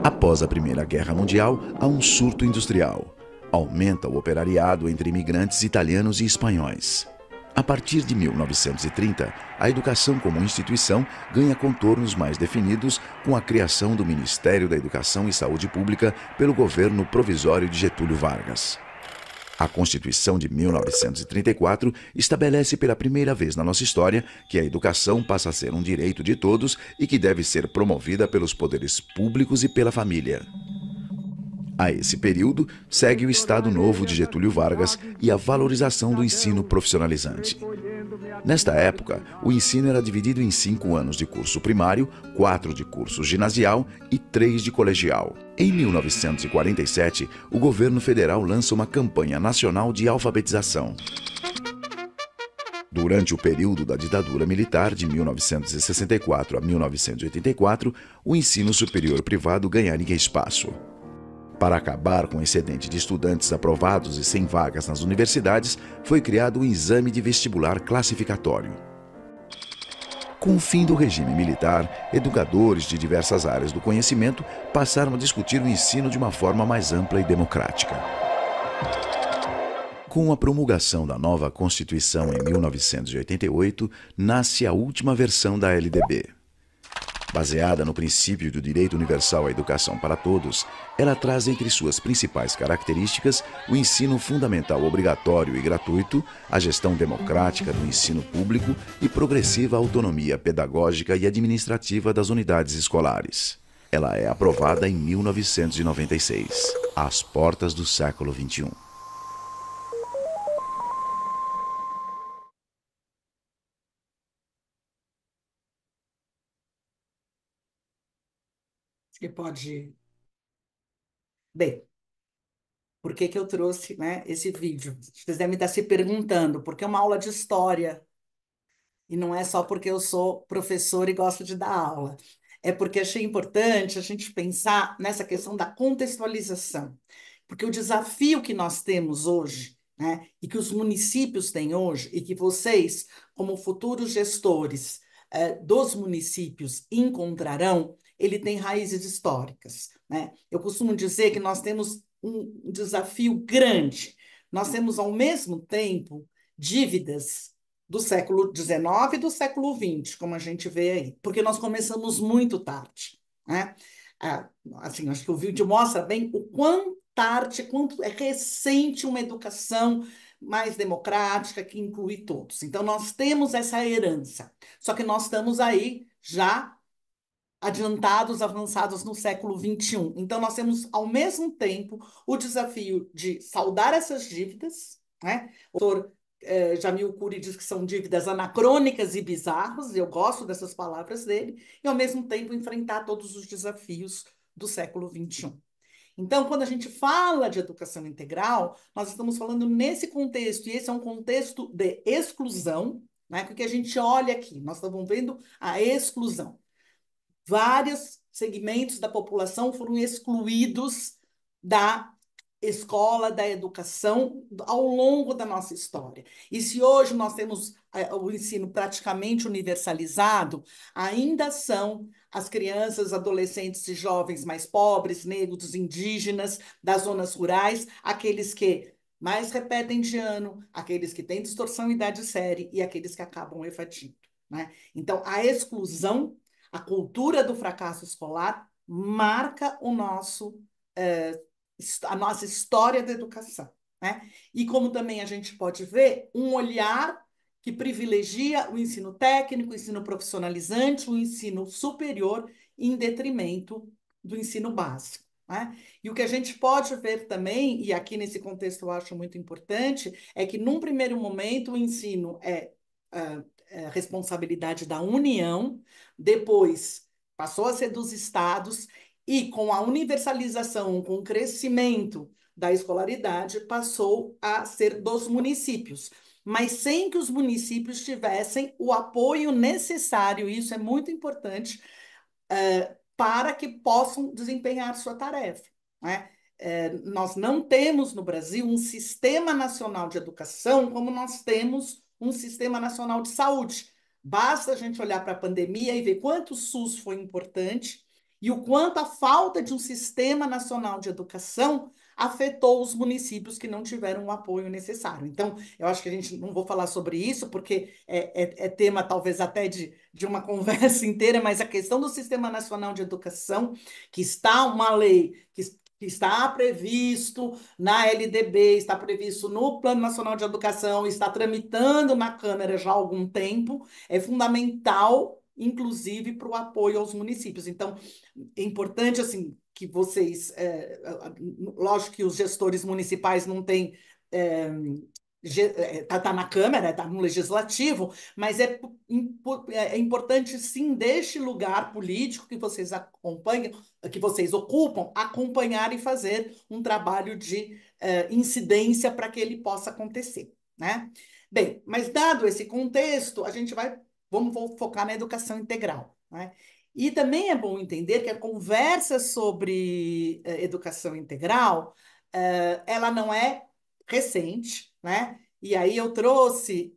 Speaker 6: Após a Primeira Guerra Mundial, há um surto industrial. Aumenta o operariado entre imigrantes italianos e espanhóis. A partir de 1930, a educação como instituição ganha contornos mais definidos com a criação do Ministério da Educação e Saúde Pública pelo governo provisório de Getúlio Vargas. A Constituição de 1934 estabelece pela primeira vez na nossa história que a educação passa a ser um direito de todos e que deve ser promovida pelos poderes públicos e pela família. A esse período, segue o Estado Novo de Getúlio Vargas e a valorização do ensino profissionalizante. Nesta época, o ensino era dividido em 5 anos de curso primário, 4 de curso ginasial e 3 de colegial. Em 1947, o governo federal lança uma campanha nacional de alfabetização. Durante o período da ditadura militar de 1964 a 1984, o ensino superior privado ganharia espaço. Para acabar com o excedente de estudantes aprovados e sem vagas nas universidades, foi criado o exame de vestibular classificatório. Com o fim do regime militar, educadores de diversas áreas do conhecimento passaram a discutir o ensino de uma forma mais ampla e democrática. Com a promulgação da nova Constituição em 1988, nasce a última versão da LDB. Baseada no princípio do direito universal à educação para todos, ela traz entre suas principais características o ensino fundamental obrigatório e gratuito, a gestão democrática do ensino público e progressiva autonomia pedagógica e administrativa das unidades escolares. Ela é aprovada em 1996, às portas do século XXI.
Speaker 2: Você pode... Bem, por que que eu trouxe, né, esse vídeo? Vocês devem estar se perguntando, porque é uma aula de história, e não é só porque eu sou professora e gosto de dar aula. É porque achei importante a gente pensar nessa questão da contextualização. Porque o desafio que nós temos hoje, né, e que os municípios têm hoje, e que vocês, como futuros gestores dos municípios, encontrarão, ele tem raízes históricas, né? Eu costumo dizer que nós temos um desafio grande. Nós temos, ao mesmo tempo, dívidas do século XIX e do século XX, como a gente vê aí, porque nós começamos muito tarde, né? Assim, acho que o vídeo mostra bem o quão tarde, quanto é recente uma educação mais democrática que inclui todos. Então, nós temos essa herança, só que nós estamos aí já adiantados, avançados no século XXI. Então, nós temos, ao mesmo tempo, o desafio de saldar essas dívidas, né? O doutor Jamil Coury diz que são dívidas anacrônicas e bizarras, e eu gosto dessas palavras dele, e, ao mesmo tempo, enfrentar todos os desafios do século XXI. Então, quando a gente fala de educação integral, nós estamos falando nesse contexto, e esse é um contexto de exclusão, né? Porque a gente olha aqui, nós estamos vendo a exclusão. Vários segmentos da população foram excluídos da escola, da educação, ao longo da nossa história. E se hoje nós temos o ensino praticamente universalizado, ainda são as crianças, adolescentes e jovens mais pobres, negros, indígenas, das zonas rurais, aqueles que mais repetem de ano, aqueles que têm distorção em idade série e aqueles que acabam evadindo, né? Então, a exclusão, a cultura do fracasso escolar marca a nossa história da educação, né? E como também a gente pode ver, um olhar que privilegia o ensino técnico, o ensino profissionalizante, o ensino superior, em detrimento do ensino básico, né? E o que a gente pode ver também, e aqui nesse contexto eu acho muito importante, é que num primeiro momento o ensino é responsabilidade da União, depois passou a ser dos estados, e com a universalização, com o crescimento da escolaridade, passou a ser dos municípios, mas sem que os municípios tivessem o apoio necessário, e isso é muito importante, para que possam desempenhar sua tarefa, né? Nós não temos no Brasil um sistema nacional de educação como nós temos um sistema nacional de saúde. Basta a gente olhar para a pandemia e ver quanto o SUS foi importante e o quanto a falta de um sistema nacional de educação afetou os municípios que não tiveram o apoio necessário. Então, eu acho que a gente não vou falar sobre isso, porque é tema talvez até de uma conversa inteira, mas a questão do Sistema Nacional de Educação, que está uma lei que está previsto na LDB, está previsto no Plano Nacional de Educação, está tramitando na Câmara já há algum tempo, é fundamental, inclusive, para o apoio aos municípios. Então, é importante, assim, que vocês... lógico que os gestores municipais não têm... Está na Câmara, está no Legislativo, mas é importante, sim, deste lugar político que vocês acompanham, que vocês ocupam, acompanhar e fazer um trabalho de incidência para que ele possa acontecer, né? Bem, mas dado esse contexto, vamos focar na educação integral, né? E também é bom entender que a conversa sobre educação integral, ela não é recente, né? E aí eu trouxe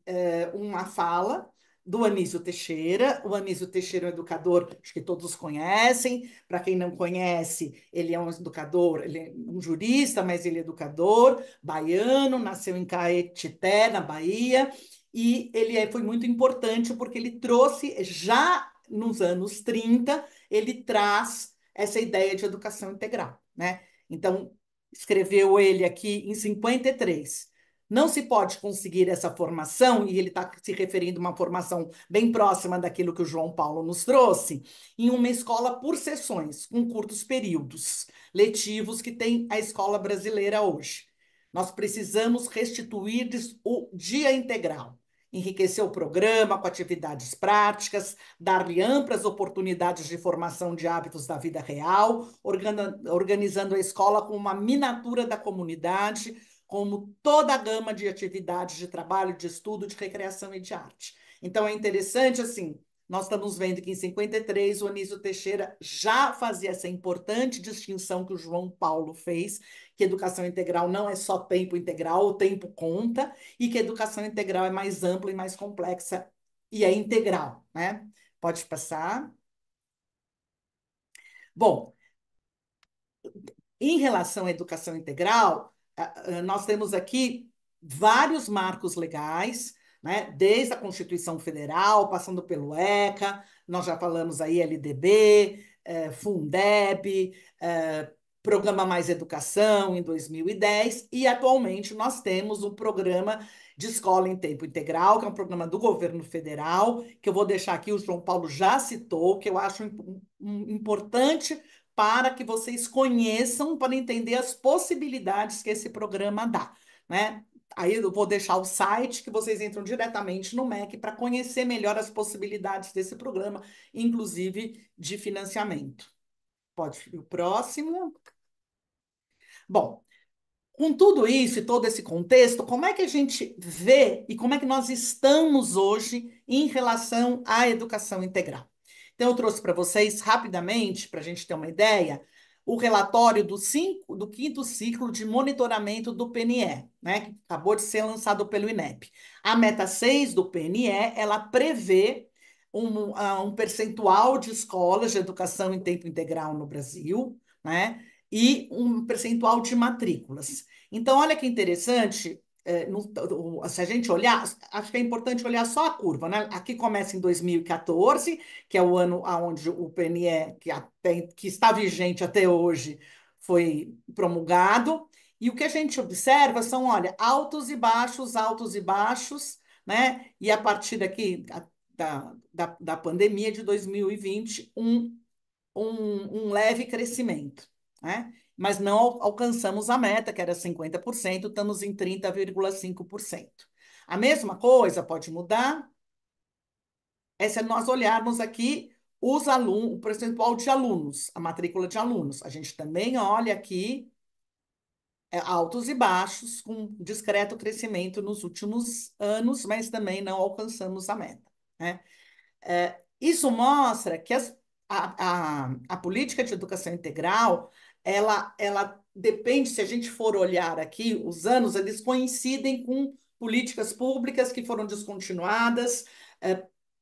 Speaker 2: uma fala do Anísio Teixeira. O Anísio Teixeira é um educador, acho que todos conhecem. Para quem não conhece, ele é um educador, ele é um jurista, mas ele é educador baiano, nasceu em Caetité, na Bahia, e ele foi muito importante porque ele trouxe, já nos anos 30, ele traz essa ideia de educação integral, né? Então, escreveu ele aqui em 53. Não se pode conseguir essa formação, e ele está se referindo a uma formação bem próxima daquilo que o João Paulo nos trouxe, em uma escola por sessões, com curtos períodos letivos que tem a escola brasileira hoje. Nós precisamos restituir o dia integral, enriquecer o programa com atividades práticas, dar-lhe amplas oportunidades de formação de hábitos da vida real, organizando a escola com uma miniatura da comunidade, como toda a gama de atividades de trabalho, de estudo, de recreação e de arte. Então, é interessante, assim, nós estamos vendo que em 53 o Anísio Teixeira já fazia essa importante distinção que o João Paulo fez, que educação integral não é só tempo integral, o tempo conta, e que a educação integral é mais ampla e mais complexa e é integral, né? Pode passar. Bom, em relação à educação integral, nós temos aqui vários marcos legais, né? Desde a Constituição Federal, passando pelo ECA, nós já falamos aí LDB, Fundeb, Programa Mais Educação em 2010, e atualmente nós temos o Programa de Escola em Tempo Integral, que é um programa do governo federal, que eu vou deixar aqui, o João Paulo já citou, que eu acho importante para que vocês conheçam, para entender as possibilidades que esse programa dá, né? Aí eu vou deixar o site que vocês entram diretamente no MEC para conhecer melhor as possibilidades desse programa, inclusive de financiamento. Pode ir o próximo. Bom, com tudo isso e todo esse contexto, como é que a gente vê e como é que nós estamos hoje em relação à educação integral? Então, eu trouxe para vocês, rapidamente, para a gente ter uma ideia, o relatório do quinto ciclo de monitoramento do PNE, né, que acabou de ser lançado pelo INEP. A meta 6 do PNE, ela prevê um percentual de escolas de educação em tempo integral no Brasil, né, e um percentual de matrículas. Então, olha que interessante, se a gente olhar, acho que é importante olhar só a curva, né? Aqui começa em 2014, que é o ano onde o PNE, que está vigente até hoje, foi promulgado, e o que a gente observa são, olha, altos e baixos, né? E a partir daqui, da pandemia de 2020, um leve crescimento, né? Mas não alcançamos a meta, que era 50%, estamos em 30,5%. A mesma coisa pode mudar, se nós olharmos aqui os alunos, o percentual de alunos, a matrícula de alunos. A gente também olha aqui altos e baixos, com discreto crescimento nos últimos anos, mas também não alcançamos a meta, né? Isso mostra que a política de educação integral, ela depende, se a gente for olhar aqui, os anos, eles coincidem com políticas públicas que foram descontinuadas,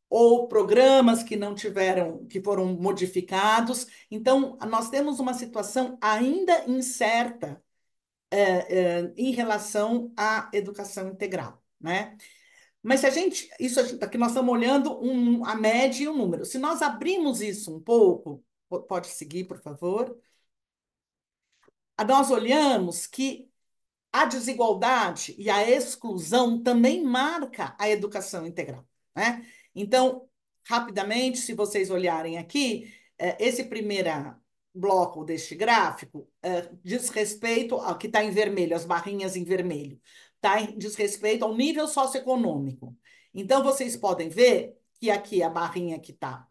Speaker 2: ou programas que não tiveram, que foram modificados. Então, nós temos uma situação ainda incerta em relação à educação integral, né? Mas se a gente, isso aqui nós estamos olhando a média e o número. Se nós abrimos isso um pouco, pode seguir, por favor. Nós olhamos que a desigualdade e a exclusão também marca a educação integral, né? Então, rapidamente, se vocês olharem aqui, esse primeiro bloco deste gráfico diz respeito ao que está em vermelho, as barrinhas em vermelho, diz respeito ao nível socioeconômico. Então, vocês podem ver que aqui a barrinha que está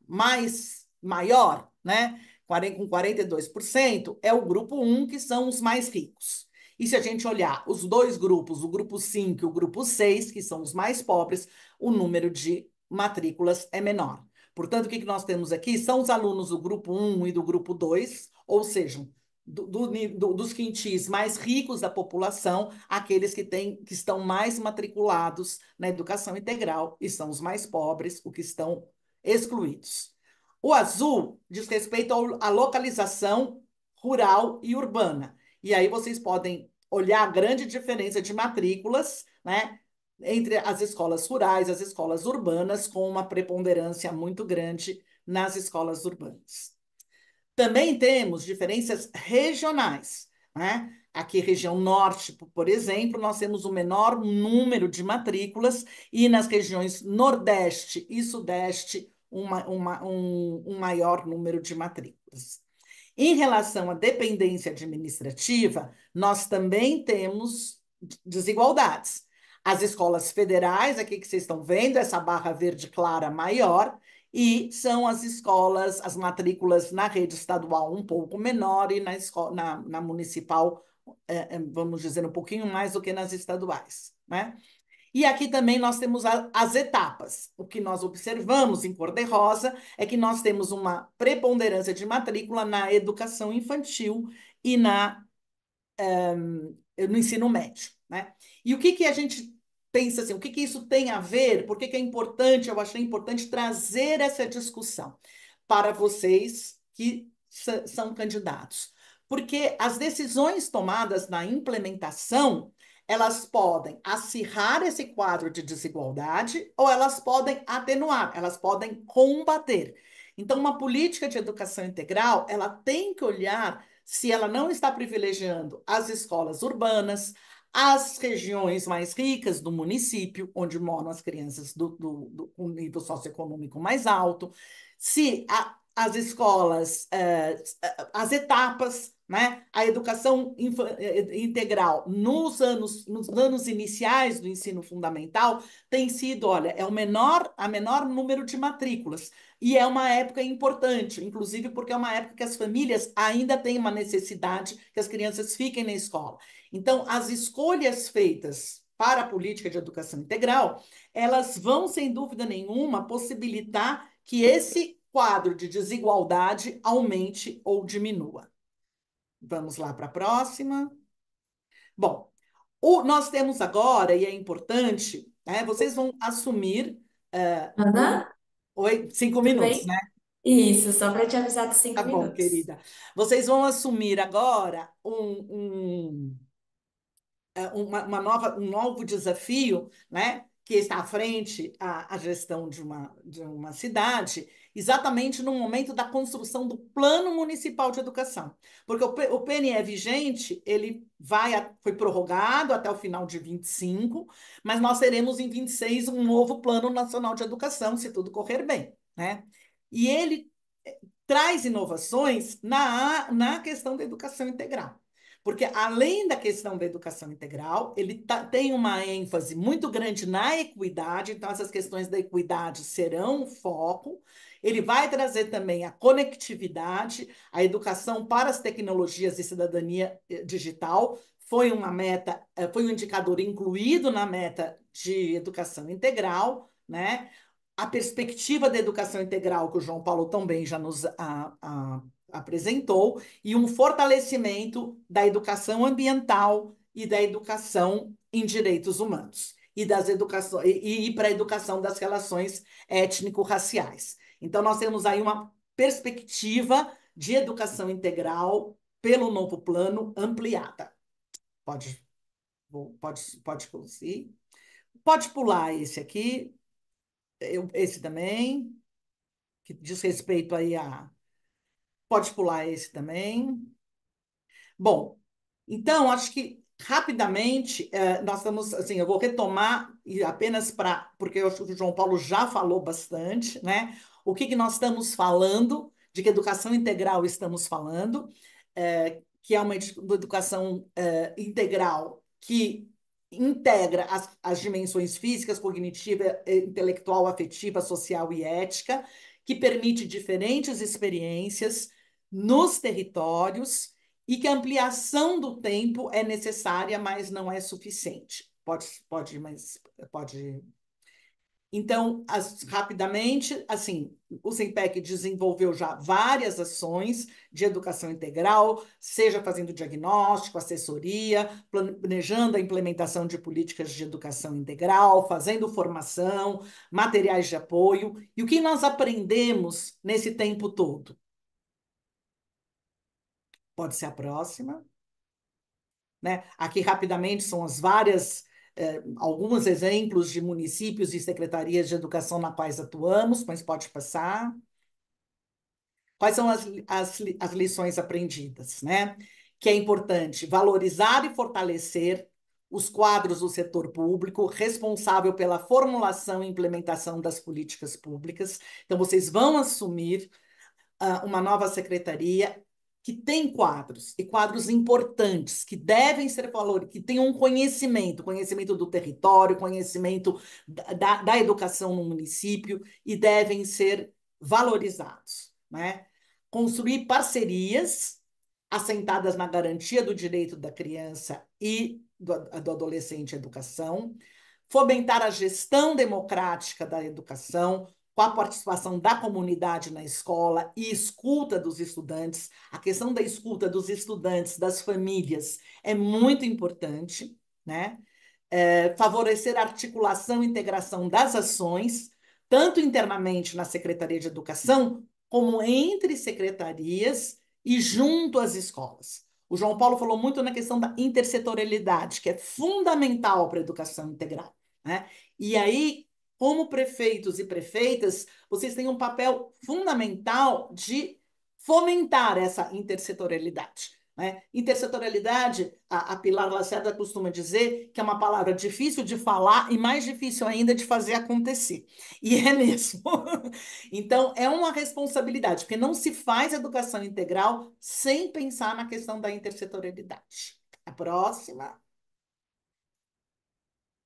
Speaker 2: maior, né, com 42%, é o grupo 1, que são os mais ricos. E se a gente olhar os dois grupos, o grupo 5 e o grupo 6, que são os mais pobres, o número de matrículas é menor. Portanto, o que nós temos aqui são os alunos do grupo 1 e do grupo 2, ou seja, dos quintis mais ricos da população, aqueles que estão mais matriculados na educação integral, e são os mais pobres, os que estão excluídos. O azul diz respeito à localização rural e urbana. E aí vocês podem olhar a grande diferença de matrículas, né, entre as escolas rurais e as escolas urbanas, com uma preponderância muito grande nas escolas urbanas. Também temos diferenças regionais, né? Aqui, região norte, por exemplo, nós temos o menor número de matrículas, e nas regiões nordeste e sudeste, um maior número de matrículas. Em relação à dependência administrativa, nós também temos desigualdades. As escolas federais, aqui que vocês estão vendo, essa barra verde clara maior, e são as escolas, as matrículas na rede estadual um pouco menor, e na municipal, vamos dizer, um pouquinho mais do que nas estaduais, né? E aqui também nós temos as etapas. O que nós observamos em cor-de-rosa é que nós temos uma preponderância de matrícula na educação infantil e no ensino médio, né? E o que a gente pensa assim, o que isso tem a ver? Por que é importante? Eu achei importante trazer essa discussão para vocês que são candidatos. Porque as decisões tomadas na implementação, elas podem acirrar esse quadro de desigualdade, ou elas podem atenuar, elas podem combater. Então, uma política de educação integral, ela tem que olhar se ela não está privilegiando as escolas urbanas, as regiões mais ricas do município, onde moram as crianças com nível socioeconômico mais alto, se as escolas, as etapas, né? A educação integral nos anos iniciais do ensino fundamental tem sido, olha, a menor número de matrículas. E é uma época importante, inclusive porque é uma época que as famílias ainda têm uma necessidade que as crianças fiquem na escola. Então, as escolhas feitas para a política de educação integral, elas vão, sem dúvida nenhuma, possibilitar que esse quadro de desigualdade aumente ou diminua. Vamos lá para a próxima. Bom, nós temos agora, e é importante, né, vocês vão assumir.
Speaker 1: Ana,
Speaker 2: Oi, 5 minutos,
Speaker 1: bem?
Speaker 2: né?
Speaker 1: Isso, só para te avisar dos
Speaker 2: Tá
Speaker 1: cinco
Speaker 2: bom,
Speaker 1: minutos.
Speaker 2: querida. Vocês vão assumir agora um novo desafio, né, que está à frente a gestão de uma cidade, exatamente no momento da construção do Plano Municipal de Educação. Porque o PNE vigente, ele foi prorrogado até o final de 25, mas nós teremos em 26 um novo Plano Nacional de Educação, se tudo correr bem, né? E ele traz inovações na questão da educação integral. Porque, além da questão da educação integral, ele tem uma ênfase muito grande na equidade, então, essas questões da equidade serão um foco. Ele vai trazer também a conectividade, a educação para as tecnologias e cidadania digital. Foi uma meta, foi um indicador incluído na meta de educação integral, né? A perspectiva da educação integral, que o João Paulo também já nos apresentou, e um fortalecimento da educação ambiental e da educação em direitos humanos, e para a educação das relações étnico-raciais. Então, nós temos aí uma perspectiva de educação integral pelo novo plano ampliada. Pode, pode conseguir. Pode pular esse aqui, esse também, que diz respeito aí a... Pode pular esse também. Bom, então, acho que rapidamente nós estamos, assim, eu vou retomar e apenas para, porque eu acho que o João Paulo já falou bastante, né? O que nós estamos falando, de que educação integral estamos falando, que é uma educação integral que integra as dimensões físicas, cognitiva, intelectual, afetiva, social e ética, que permite diferentes experiências nos territórios e que a ampliação do tempo é necessária, mas não é suficiente. Mas pode. Então, rapidamente, assim, o SEMPEC desenvolveu já várias ações de educação integral, seja fazendo diagnóstico, assessoria, planejando a implementação de políticas de educação integral, fazendo formação, materiais de apoio. E o que nós aprendemos nesse tempo todo? Pode ser a próxima. Né? Aqui, rapidamente, são as várias, alguns exemplos de municípios e secretarias de educação na quais atuamos, mas pode passar. Quais são as lições aprendidas? Né? Que é importante valorizar e fortalecer os quadros do setor público, responsável pela formulação e implementação das políticas públicas. Então, vocês vão assumir uma nova secretaria que tem quadros, e quadros importantes, que devem ser valorizados, que tenham um conhecimento do território, conhecimento da educação no município, e devem ser valorizados. Né? Construir parcerias assentadas na garantia do direito da criança e do adolescente à educação, fomentar a gestão democrática da educação, com a participação da comunidade na escola e escuta dos estudantes. A questão da escuta dos estudantes, das famílias, é muito importante, né? Favorecer a articulação e integração das ações, tanto internamente na Secretaria de Educação, como entre secretarias e junto às escolas. O João Paulo falou muito na questão da intersetorialidade, que é fundamental para a educação integral. Né? E aí, como prefeitos e prefeitas, vocês têm um papel fundamental de fomentar essa intersetorialidade. Né? Intersetorialidade, a Pilar Lacerda costuma dizer que é uma palavra difícil de falar e mais difícil ainda de fazer acontecer. E é mesmo. Então, é uma responsabilidade, porque não se faz educação integral sem pensar na questão da intersetorialidade. A próxima.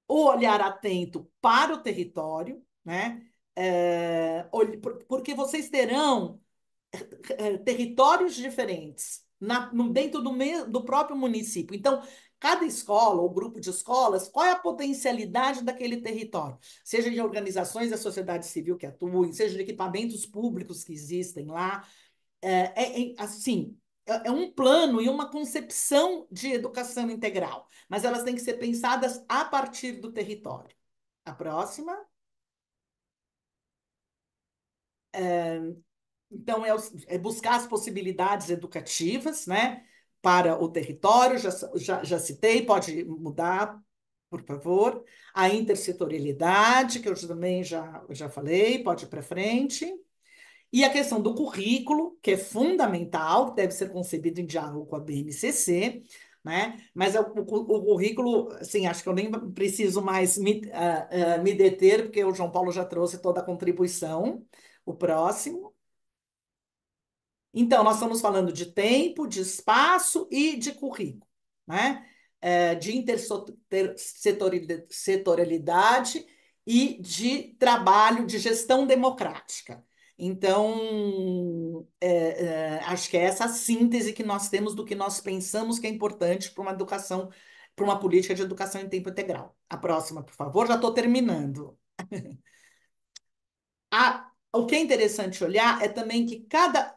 Speaker 2: O olhar atento para o território, né? Porque vocês terão territórios diferentes dentro do próprio município. Então, cada escola ou grupo de escolas, qual é a potencialidade daquele território? Seja de organizações da sociedade civil que atuem, seja de equipamentos públicos que existem lá. Assim, é um plano e uma concepção de educação integral, mas elas têm que ser pensadas a partir do território. A próxima. Então, é buscar as possibilidades educativas, né, para o território, já citei, pode mudar, por favor. A intersetorialidade, que eu também já falei, pode ir para frente. E a questão do currículo, que é fundamental, que deve ser concebido em diálogo com a BNCC, né? Mas o currículo, assim, acho que eu nem preciso mais me deter, porque o João Paulo já trouxe toda a contribuição. O próximo. Então, nós estamos falando de tempo, de espaço e de currículo, né? De intersetorialidade e de trabalho de gestão democrática. Então, acho que é essa síntese que nós temos do que nós pensamos que é importante para uma educação, para uma política de educação em tempo integral. A próxima, por favor, já estou terminando. O que é interessante olhar é também que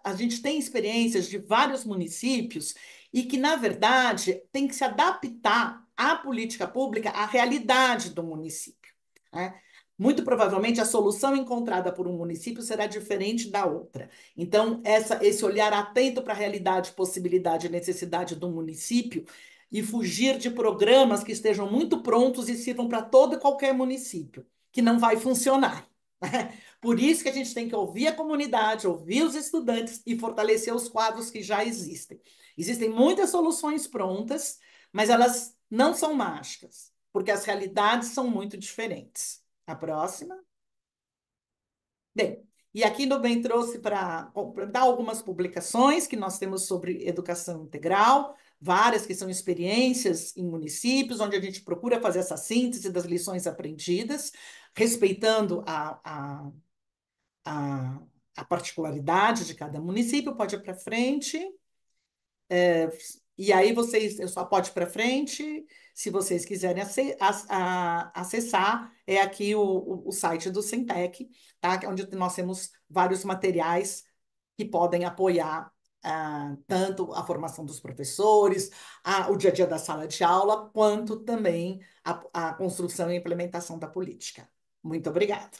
Speaker 2: a gente tem experiências de vários municípios e que, na verdade, tem que se adaptar à política pública, à realidade do município. Né? Muito provavelmente a solução encontrada por um município será diferente da outra. Então, esse olhar atento para a realidade, possibilidade e necessidade do município e fugir de programas que estejam muito prontos e sirvam para todo e qualquer município, que não vai funcionar. Né? Por isso que a gente tem que ouvir a comunidade, ouvir os estudantes e fortalecer os quadros que já existem. Existem muitas soluções prontas, mas elas não são mágicas, porque as realidades são muito diferentes. A próxima. Bem, e aqui no Bem trouxe para dar algumas publicações que nós temos sobre educação integral, várias que são experiências em municípios, onde a gente procura fazer essa síntese das lições aprendidas, respeitando a, a particularidade de cada município. Pode ir para frente. E aí vocês, eu só pode para frente, se vocês quiserem acessar, é aqui o site do Sintec, tá? Onde nós temos vários materiais que podem apoiar tanto a formação dos professores, o dia a dia da sala de aula, quanto também a construção e implementação da política. Muito obrigada.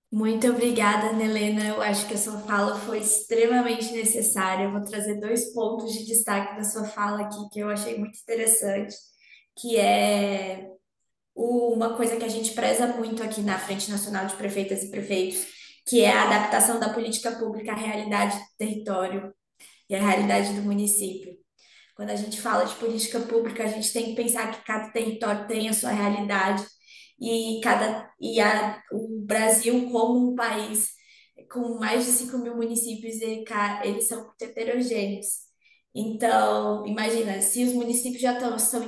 Speaker 1: Muito obrigada, Nelena. Eu acho que a sua fala foi extremamente necessária. Eu vou trazer dois pontos de destaque da sua fala aqui que eu achei muito interessante, que é uma coisa que a gente preza muito aqui na Frente Nacional de Prefeitas e Prefeitos, que é a adaptação da política pública à realidade do território e à realidade do município. Quando a gente fala de política pública, a gente tem que pensar que cada território tem a sua realidade o Brasil, como um país com mais de 5 mil municípios, eles são muito heterogêneos. Então, imagina, se os municípios são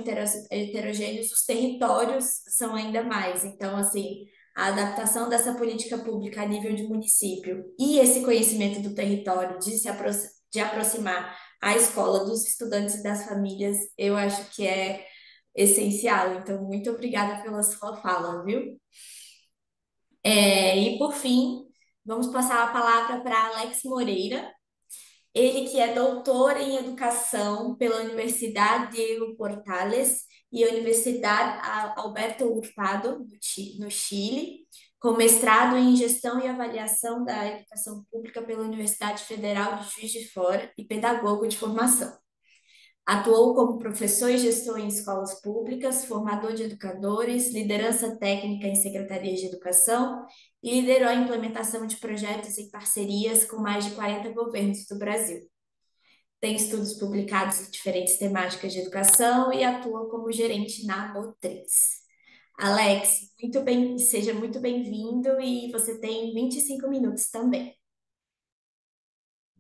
Speaker 1: heterogêneos, os territórios são ainda mais. Então, assim, a adaptação dessa política pública a nível de município e esse conhecimento do território, de aproximar a escola dos estudantes e das famílias, eu acho que é essencial. Então, muito obrigada pela sua fala, viu? E por fim, vamos passar a palavra para Alex Moreira, ele que é doutor em educação pela Universidade Diego Portales e a Universidade Alberto Hurtado, no Chile, com mestrado em gestão e avaliação da educação pública pela Universidade Federal de Juiz de Fora e pedagogo de formação. Atuou como professor e gestor em escolas públicas, formador de educadores, liderança técnica em secretarias de educação e liderou a implementação de projetos em parcerias com mais de 40 governos do Brasil. Tem estudos publicados em diferentes temáticas de educação e atua como gerente na Motriz. Alex, seja muito bem-vindo e você tem 25 minutos também.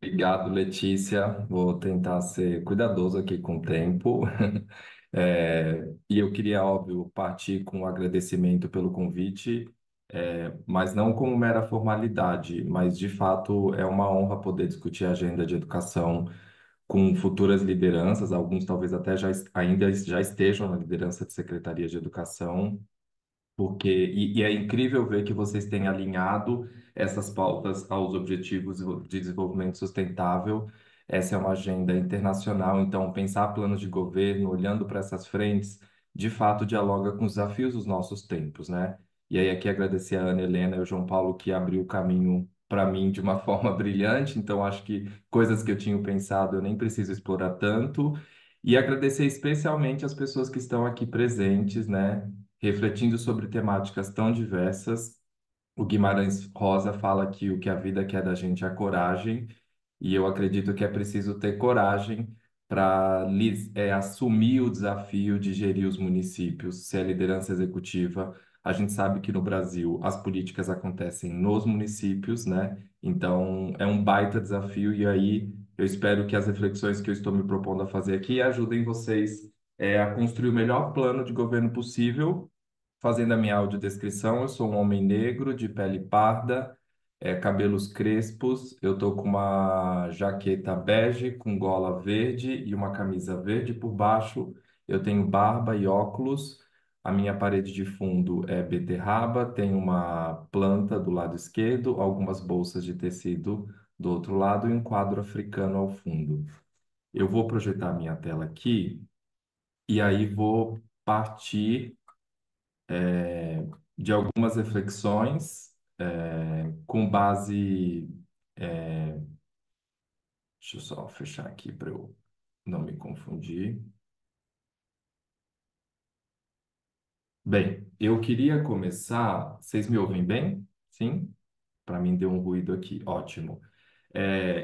Speaker 7: Obrigado, Letícia. Vou tentar ser cuidadoso aqui com o tempo. E eu queria, óbvio, partir com um agradecimento pelo convite, mas não como mera formalidade, mas de fato é uma honra poder discutir a agenda de educação com futuras lideranças, alguns talvez até ainda já estejam na liderança de secretarias de educação, e é incrível ver que vocês têm alinhado essas pautas aos objetivos de desenvolvimento sustentável. Essa é uma agenda internacional, então pensar planos de governo, olhando para essas frentes, de fato dialoga com os desafios dos nossos tempos, né? E aí aqui agradecer a Ana Helena e o João Paulo que abriu o caminho para mim de uma forma brilhante, então acho que coisas que eu tinha pensado eu nem preciso explorar tanto. E agradecer especialmente as pessoas que estão aqui presentes, né? Refletindo sobre temáticas tão diversas. O Guimarães Rosa fala que o que a vida quer da gente é coragem, e eu acredito que é preciso ter coragem para assumir o desafio de gerir os municípios, ser a liderança executiva. A gente sabe que no Brasil as políticas acontecem nos municípios, né? Então é um baita desafio, e aí eu espero que as reflexões que eu estou me propondo a fazer aqui ajudem vocês a construir o melhor plano de governo possível. Fazendo a minha audiodescrição, eu sou um homem negro, de pele parda, cabelos crespos, eu tô com uma jaqueta bege com gola verde e uma camisa verde por baixo, eu tenho barba e óculos, a minha parede de fundo é beterraba, tem uma planta do lado esquerdo, algumas bolsas de tecido do outro lado e um quadro africano ao fundo. Eu vou projetar minha tela aqui e aí vou partir de algumas reflexões com base. Deixa eu só fechar aqui para eu não me confundir. Bem, eu queria começar. Vocês me ouvem bem? Sim? Para mim deu um ruído aqui. Ótimo.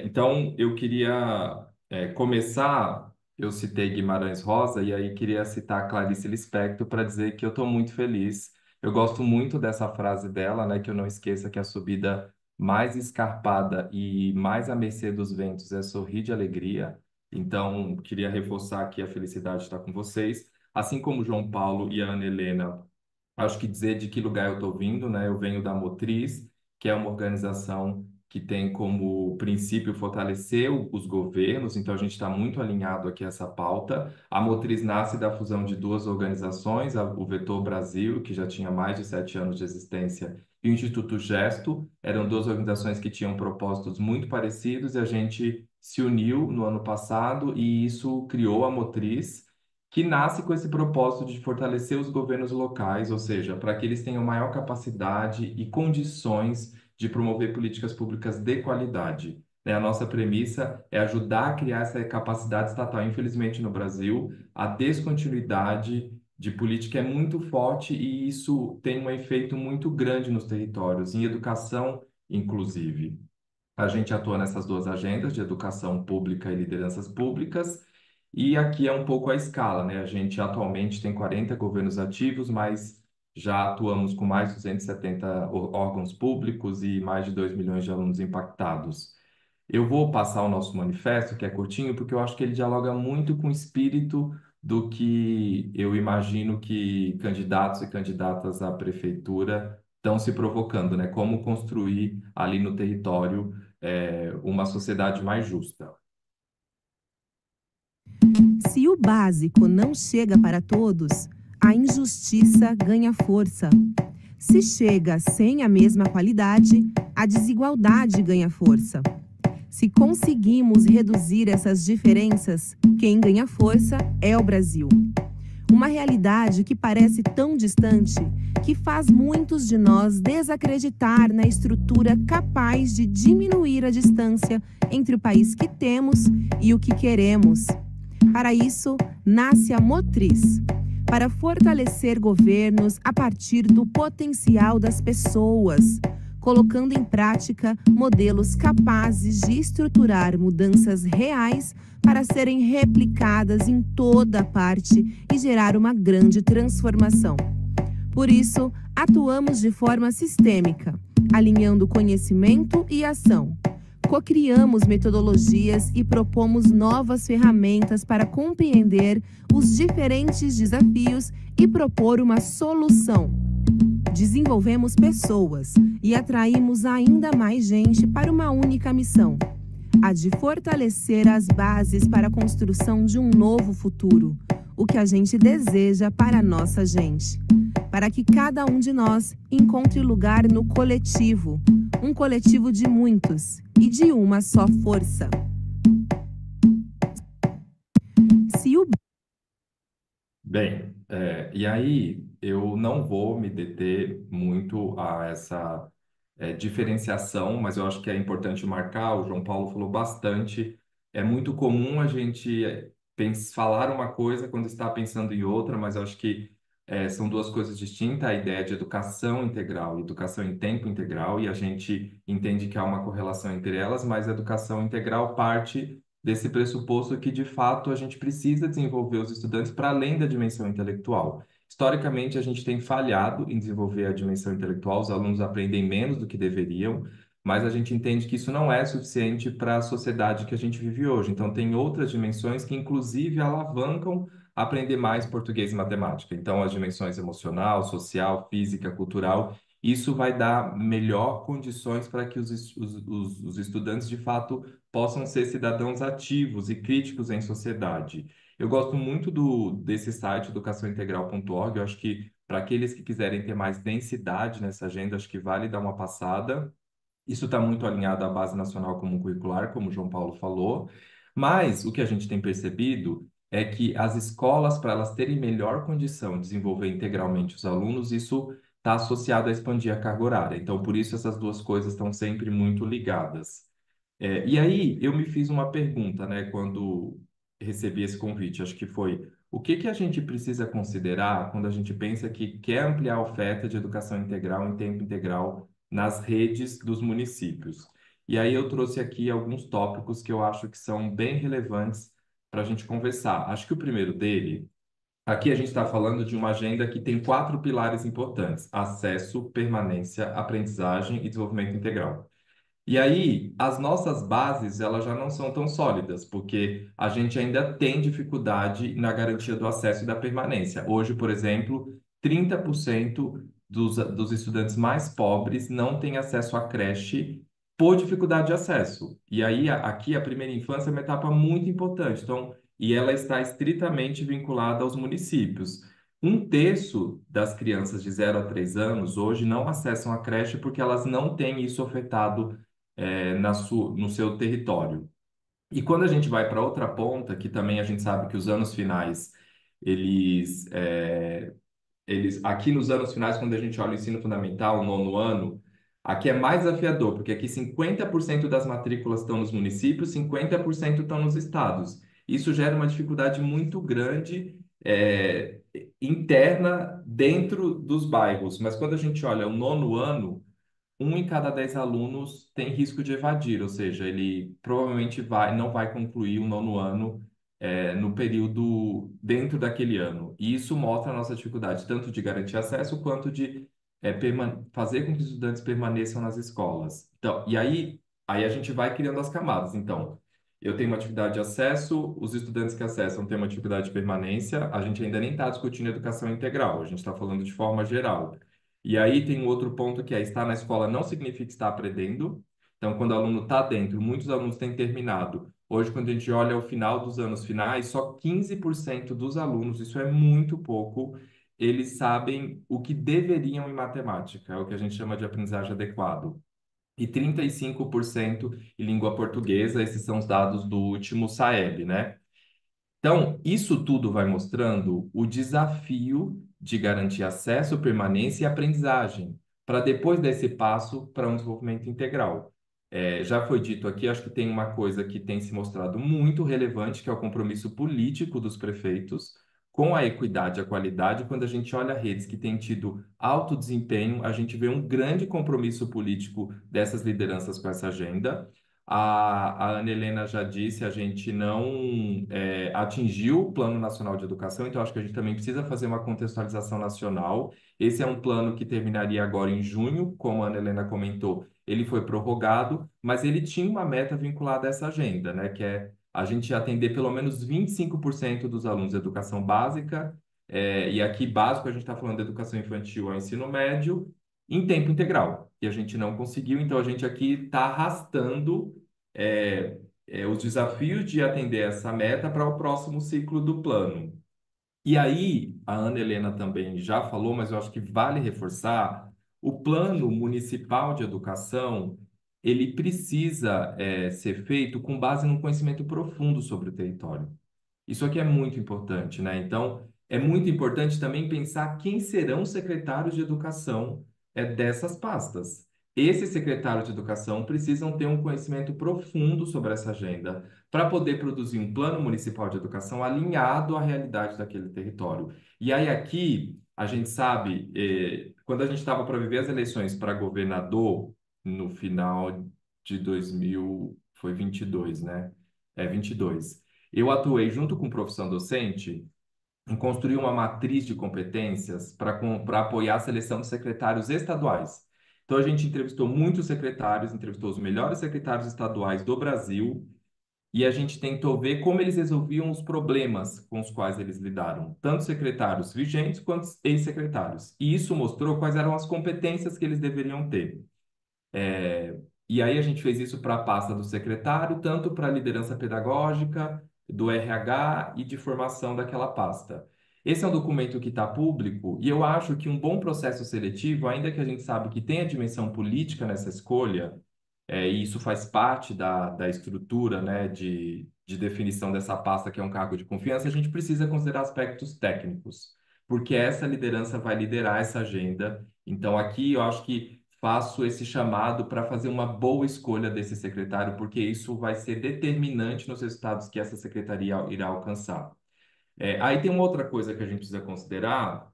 Speaker 7: Então, eu queria começar. Eu citei Guimarães Rosa e aí queria citar Clarice Lispector para dizer que eu estou muito feliz. Eu gosto muito dessa frase dela, né? Que eu não esqueça que a subida mais escarpada e mais à mercê dos ventos é sorrir de alegria. Então, queria reforçar aqui a felicidade de estar com vocês. Assim como o João Paulo e a Ana Helena, acho que dizer de que lugar eu estou vindo, né? Eu venho da Motriz, que é uma organização que tem como princípio fortalecer os governos, então a gente está muito alinhado aqui a essa pauta. A Motriz nasce da fusão de duas organizações, o Vetor Brasil, que já tinha mais de 7 anos de existência, e o Instituto Gesto. Eram duas organizações que tinham propósitos muito parecidos e a gente se uniu no ano passado e isso criou a Motriz, que nasce com esse propósito de fortalecer os governos locais, ou seja, para que eles tenham maior capacidade e condições de promover políticas públicas de qualidade. Né? A nossa premissa é ajudar a criar essa capacidade estatal. Infelizmente, no Brasil, a descontinuidade de política é muito forte e isso tem um efeito muito grande nos territórios, em educação, inclusive. A gente atua nessas duas agendas de educação pública e lideranças públicas, e aqui é um pouco a escala, né? A gente atualmente tem 40 governos ativos, mas já atuamos com mais de 270 órgãos públicos e mais de 2 milhões de alunos impactados. Eu vou passar o nosso manifesto, que é curtinho, porque eu acho que ele dialoga muito com o espírito do que eu imagino que candidatos e candidatas à prefeitura estão se provocando, né? Como construir ali no território uma sociedade mais justa.
Speaker 8: Se o básico não chega para todos, a injustiça ganha força. Se chega sem a mesma qualidade, a desigualdade ganha força. Se conseguimos reduzir essas diferenças, quem ganha força é o Brasil. Uma realidade que parece tão distante que faz muitos de nós desacreditar na estrutura capaz de diminuir a distância entre o país que temos e o que queremos. Para isso, nasce a Motriz, para fortalecer governos a partir do potencial das pessoas, colocando em prática modelos capazes de estruturar mudanças reais para serem replicadas em toda parte e gerar uma grande transformação. Por isso, atuamos de forma sistêmica, alinhando conhecimento e ação. Cocriamos metodologias e propomos novas ferramentas para compreender os diferentes desafios e propor uma solução. Desenvolvemos pessoas e atraímos ainda mais gente para uma única missão: a de fortalecer as bases para a construção de um novo futuro, o que a gente deseja para a nossa gente, para que cada um de nós encontre lugar no coletivo, um coletivo de muitos e de uma só força. Se o
Speaker 7: Bem, e aí eu não vou me deter muito a essa diferenciação, mas eu acho que é importante marcar. O João Paulo falou bastante. É muito comum a gente falar uma coisa quando está pensando em outra, mas eu acho que são duas coisas distintas. A ideia de educação integral e educação em tempo integral, e a gente entende que há uma correlação entre elas, mas a educação integral parte desse pressuposto que, de fato, a gente precisa desenvolver os estudantes para além da dimensão intelectual. Historicamente, a gente tem falhado em desenvolver a dimensão intelectual, os alunos aprendem menos do que deveriam, mas a gente entende que isso não é suficiente para a sociedade que a gente vive hoje. Então, tem outras dimensões que, inclusive, alavancam aprender mais português e matemática. Então, as dimensões emocional, social, física, cultural, isso vai dar melhor condições para que os estudantes, de fato, possam ser cidadãos ativos e críticos em sociedade. Eu gosto muito desse site educaçãointegral.org. Eu acho que para aqueles que quiserem ter mais densidade nessa agenda, acho que vale dar uma passada. Isso está muito alinhado à Base Nacional Comum Curricular, como o João Paulo falou. Mas o que a gente tem percebido é que as escolas, para elas terem melhor condição de desenvolver integralmente os alunos, isso está associado a expandir a carga horária. Então, por isso, essas duas coisas estão sempre muito ligadas. E aí, eu me fiz uma pergunta, né, quando recebi esse convite. Acho que foi o que que a gente precisa considerar quando a gente pensa que quer ampliar a oferta de educação integral em tempo integral nas redes dos municípios. E aí eu trouxe aqui alguns tópicos que eu acho que são bem relevantes para a gente conversar. Acho que o primeiro dele, aqui a gente está falando de uma agenda que tem 4 pilares importantes: acesso, permanência, aprendizagem e desenvolvimento integral. E aí, as nossas bases, elas já não são tão sólidas, porque a gente ainda tem dificuldade na garantia do acesso e da permanência. Hoje, por exemplo, 30% dos estudantes mais pobres não têm acesso à creche por dificuldade de acesso. E aí, aqui, a primeira infância é uma etapa muito importante. Então, e ela está estritamente vinculada aos municípios. 1/3 das crianças de 0 a 3 anos hoje não acessam a creche porque elas não têm isso ofertado no seu território. E quando a gente vai para outra ponta, que também a gente sabe que os anos finais, eles, aqui nos anos finais, quando a gente olha o ensino fundamental, o 9º ano, aqui é mais desafiador, porque aqui 50% das matrículas estão nos municípios, 50% estão nos estados. Isso gera uma dificuldade muito grande, interna dentro dos bairros. Mas quando a gente olha o 9º ano, 1 em cada 10 alunos tem risco de evadir, ou seja, ele provavelmente não vai concluir o 9º ano no período dentro daquele ano. E isso mostra a nossa dificuldade, tanto de garantir acesso quanto de fazer com que os estudantes permaneçam nas escolas. Então, e aí a gente vai criando as camadas. Então, eu tenho uma dificuldade de acesso, os estudantes que acessam têm uma dificuldade de permanência, a gente ainda nem está discutindo educação integral, a gente está falando de forma geral. E aí tem um outro ponto que é estar na escola não significa estar aprendendo. Então, quando o aluno está dentro, muitos alunos têm terminado. Hoje, quando a gente olha o final dos anos finais, só 15% dos alunos, isso é muito pouco, eles sabem o que deveriam em matemática, é o que a gente chama de aprendizagem adequado. E 35% em língua portuguesa, esses são os dados do último SAEB, né? Então, isso tudo vai mostrando o desafio de garantir acesso, permanência e aprendizagem, para depois desse passo para um desenvolvimento integral. Já foi dito aqui, acho que tem uma coisa que tem se mostrado muito relevante, que é o compromisso político dos prefeitos com a equidade e a qualidade. Quando a gente olha redes que têm tido alto desempenho, a gente vê um grande compromisso político dessas lideranças com essa agenda. A Ana Helena já disse, a gente não atingiu o Plano Nacional de Educação, então acho que a gente também precisa fazer uma contextualização nacional. Esse é um plano que terminaria agora em junho, como a Ana Helena comentou, ele foi prorrogado, mas ele tinha uma meta vinculada a essa agenda, né, que é a gente atender pelo menos 25% dos alunos de educação básica, e aqui básico a gente está falando de educação infantil ao ensino médio, em tempo integral, e a gente não conseguiu, então a gente aqui está arrastando os desafios de atender essa meta para o próximo ciclo do plano. E aí, a Ana Helena também já falou, mas eu acho que vale reforçar, o Plano Municipal de Educação, ele precisa ser feito com base num conhecimento profundo sobre o território. Isso aqui é muito importante, né? Então, é muito importante também pensar quem serão os secretários de educação dessas pastas. Esses secretários de educação precisam ter um conhecimento profundo sobre essa agenda para poder produzir um plano municipal de educação alinhado à realidade daquele território. E aí aqui, a gente sabe, quando a gente estava para viver as eleições para governador, no final de 2022, né? 22. Eu atuei junto com profissão docente em construir uma matriz de competências para apoiar a seleção de secretários estaduais. Então, a gente entrevistou muitos secretários, entrevistou os melhores secretários estaduais do Brasil e a gente tentou ver como eles resolviam os problemas com os quais eles lidaram, tanto secretários vigentes quanto ex-secretários. E isso mostrou quais eram as competências que eles deveriam ter. E aí a gente fez isso para a pasta do secretário, tanto para a liderança pedagógica, do RH e de formação daquela pasta. Esse é um documento que está público e eu acho que um bom processo seletivo, ainda que a gente sabe que tem a dimensão política nessa escolha, e isso faz parte da estrutura, né, de definição dessa pasta, que é um cargo de confiança, a gente precisa considerar aspectos técnicos, porque essa liderança vai liderar essa agenda. Então, aqui eu acho que faço esse chamado para fazer uma boa escolha desse secretário, porque isso vai ser determinante nos resultados que essa secretaria irá alcançar. Aí tem uma outra coisa que a gente precisa considerar,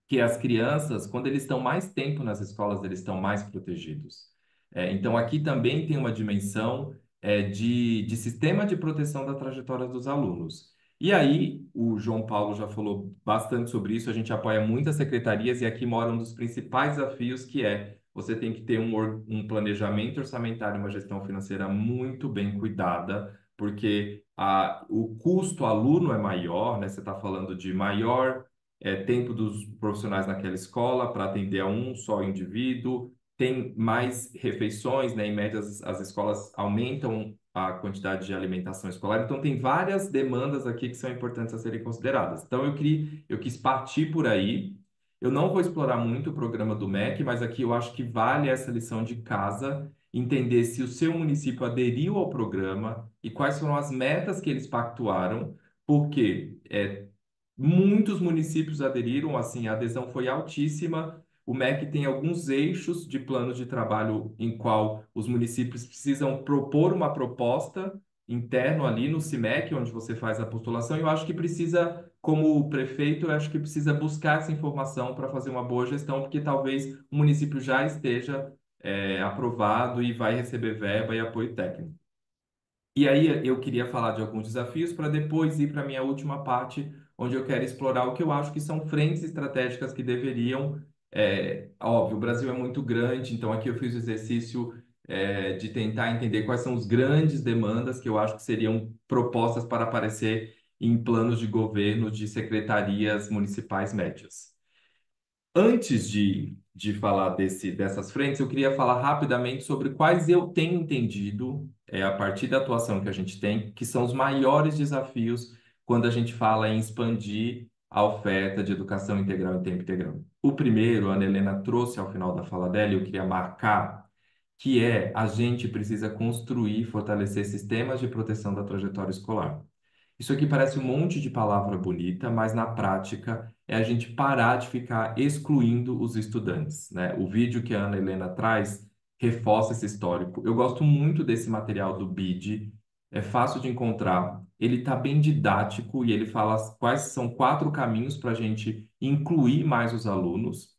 Speaker 7: que as crianças, quando eles estão mais tempo nas escolas, eles estão mais protegidos. Então, aqui também tem uma dimensão de sistema de proteção da trajetória dos alunos. E aí, o João Paulo já falou bastante sobre isso, a gente apoia muitas secretarias e aqui mora um dos principais desafios, que você tem que ter um planejamento orçamentário, uma gestão financeira muito bem cuidada, porque o custo aluno é maior, né? Você está falando de maior tempo dos profissionais naquela escola para atender a um só indivíduo, tem mais refeições, né? Em média, as escolas aumentam a quantidade de alimentação escolar, então tem várias demandas aqui que são importantes a serem consideradas. Então, eu quis partir por aí. Eu não vou explorar muito o programa do MEC, mas aqui eu acho que vale essa lição de casa, entender se o seu município aderiu ao programa e quais foram as metas que eles pactuaram, porque muitos municípios aderiram, assim, a adesão foi altíssima. O MEC tem alguns eixos de planos de trabalho em qual os municípios precisam propor uma proposta interno ali no CIMEC, onde você faz a postulação. E eu acho que precisa, como prefeito, eu acho que precisa buscar essa informação para fazer uma boa gestão, porque talvez o município já esteja aprovado e vai receber verba e apoio técnico. E aí eu queria falar de alguns desafios para depois ir para a minha última parte, onde eu quero explorar o que eu acho que são frentes estratégicas que deveriam. Óbvio, o Brasil é muito grande, então aqui eu fiz o exercício de tentar entender quais são as grandes demandas que eu acho que seriam propostas para aparecer em planos de governo de secretarias municipais médias. Antes de falar dessas frentes, eu queria falar rapidamente sobre quais eu tenho entendido, a partir da atuação que a gente tem, que são os maiores desafios quando a gente fala em expandir a oferta de educação integral em tempo integral. O primeiro, a Ana Helena trouxe ao final da fala dela, e eu queria marcar, que a gente precisa construir e fortalecer sistemas de proteção da trajetória escolar. Isso aqui parece um monte de palavra bonita, mas na prática é a gente parar de ficar excluindo os estudantes, né? O vídeo que a Ana Helena traz reforça esse histórico. Eu gosto muito desse material do BID, é fácil de encontrar, ele está bem didático e ele fala quais são 4 caminhos para a gente incluir mais os alunos.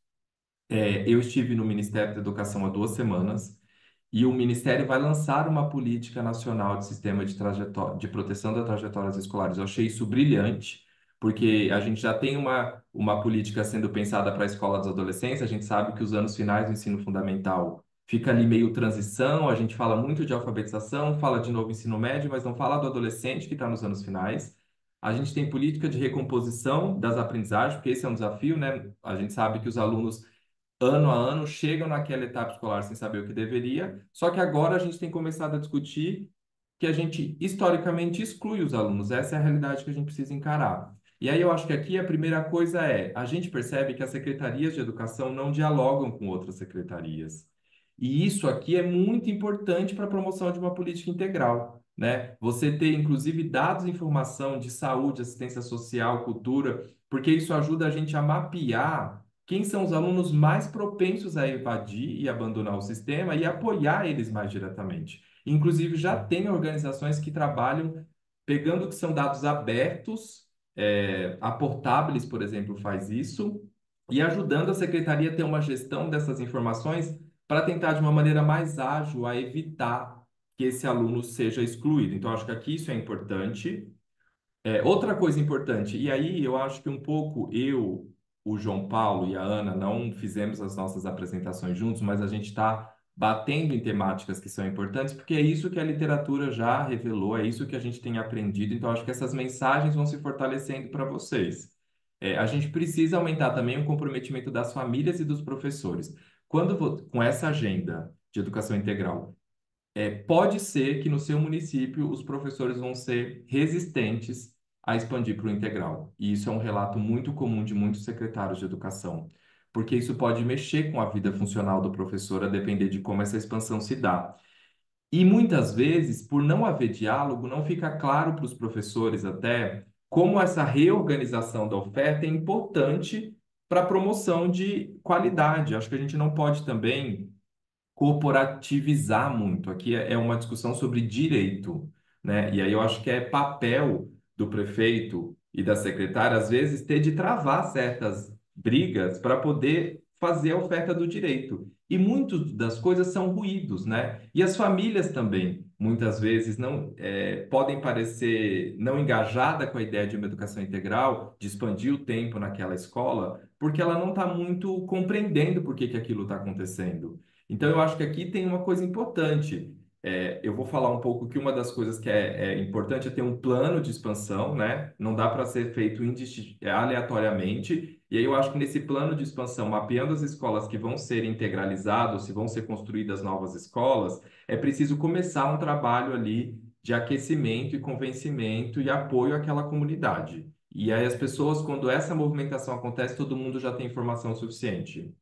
Speaker 7: Eu estive no Ministério da Educação há 2 semanas. E o Ministério vai lançar uma política nacional de sistema de proteção das trajetórias escolares. Eu achei isso brilhante, porque a gente já tem uma política sendo pensada para a escola dos adolescentes. A gente sabe que os anos finais do ensino fundamental fica ali meio transição. A gente fala muito de alfabetização, fala de novo ensino médio, mas não fala do adolescente que está nos anos finais. A gente tem política de recomposição das aprendizagens, porque esse é um desafio, né? A gente sabe que os alunos ano a ano, chegam naquela etapa escolar sem saber o que deveria, só que agora a gente tem começado a discutir que a gente, historicamente, exclui os alunos. Essa é a realidade que a gente precisa encarar. E aí eu acho que aqui a primeira coisa a gente percebe que as secretarias de educação não dialogam com outras secretarias. E isso aqui é muito importante para a promoção de uma política integral, né? Você ter, inclusive, dados e informação de saúde, assistência social, cultura, porque isso ajuda a gente a mapear quem são os alunos mais propensos a evadir e abandonar o sistema e apoiar eles mais diretamente. Inclusive, já tem organizações que trabalham pegando o que são dados abertos, a Portabilis, por exemplo, faz isso, e ajudando a secretaria a ter uma gestão dessas informações para tentar, de uma maneira mais ágil, a evitar que esse aluno seja excluído. Então, acho que aqui isso é importante. Outra coisa importante, e aí eu acho que um pouco o João Paulo e a Ana não fizemos as nossas apresentações juntos, mas a gente está batendo em temáticas que são importantes, porque é isso que a literatura já revelou, é isso que a gente tem aprendido, então acho que essas mensagens vão se fortalecendo para vocês. A gente precisa aumentar também o comprometimento das famílias e dos professores. Com essa agenda de educação integral, pode ser que no seu município os professores vão ser resistentes a expandir para o integral. E isso é um relato muito comum de muitos secretários de educação, porque isso pode mexer com a vida funcional do professor, a depender de como essa expansão se dá. E muitas vezes, por não haver diálogo, não fica claro para os professores até como essa reorganização da oferta é importante para a promoção de qualidade. Acho que a gente não pode também corporativizar muito. Aqui é uma discussão sobre direito, né? E aí eu acho que é papel do prefeito e da secretária, às vezes, ter de travar certas brigas para poder fazer a oferta do direito. E muitas das coisas são ruídos, né? E as famílias também, muitas vezes, não podem parecer não engajada com a ideia de uma educação integral, de expandir o tempo naquela escola, porque ela não está muito compreendendo por que que aquilo está acontecendo. Então, eu acho que aqui tem uma coisa importante. Eu vou falar um pouco que uma das coisas que é importante é ter um plano de expansão, né? Não dá para ser feito aleatoriamente. E aí eu acho que nesse plano de expansão, mapeando as escolas que vão ser integralizadas, se vão ser construídas novas escolas, é preciso começar um trabalho ali de aquecimento e convencimento e apoio àquela comunidade. E aí as pessoas, quando essa movimentação acontece, todo mundo já tem informação suficiente.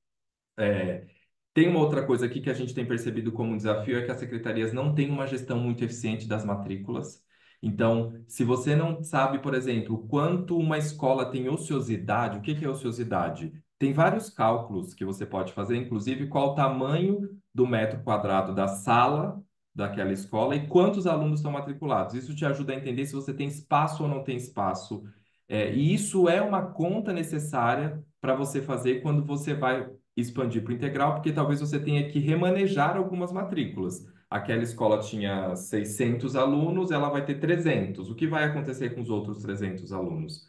Speaker 7: É, Tem uma outra coisa aqui que a gente tem percebido como um desafio, é que as secretarias não têm uma gestão muito eficiente das matrículas. Então, se você não sabe, por exemplo, o quanto uma escola tem ociosidade, o que que é ociosidade? Tem vários cálculos que você pode fazer, inclusive qual o tamanho do metro quadrado da sala daquela escola e quantos alunos estão matriculados. Isso te ajuda a entender se você tem espaço ou não tem espaço. E isso é uma conta necessária para você fazer quando você vai expandir para o integral, porque talvez você tenha que remanejar algumas matrículas. Aquela escola tinha 600 alunos, ela vai ter 300. O que vai acontecer com os outros 300 alunos?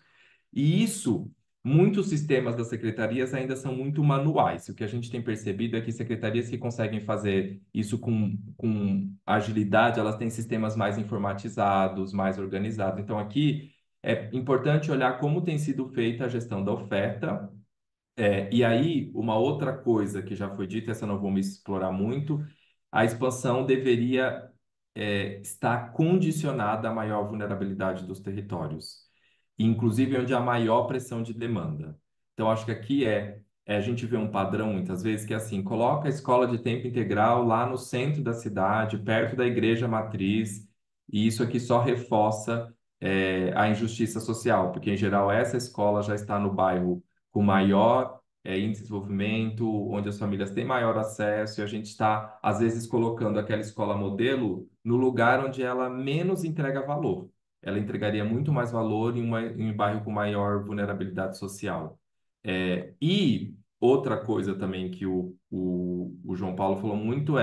Speaker 7: E isso, muitos sistemas das secretarias ainda são muito manuais. O que a gente tem percebido é que secretarias que conseguem fazer isso com agilidade, elas têm sistemas mais informatizados, mais organizados. Então, aqui é importante olhar como tem sido feita a gestão da oferta e aí, uma outra coisa que já foi dita, essa eu não vou me explorar muito, a expansão deveria estar condicionada à maior vulnerabilidade dos territórios, inclusive onde há maior pressão de demanda. Então, acho que aqui a gente vê um padrão muitas vezes que é assim, coloca a escola de tempo integral lá no centro da cidade, perto da igreja matriz, e isso aqui só reforça a injustiça social, porque em geral essa escola já está no bairro com maior índice de desenvolvimento, onde as famílias têm maior acesso, e a gente está, às vezes, colocando aquela escola modelo no lugar onde ela menos entrega valor. Ela entregaria muito mais valor em um bairro com maior vulnerabilidade social. E outra coisa também que o João Paulo falou muito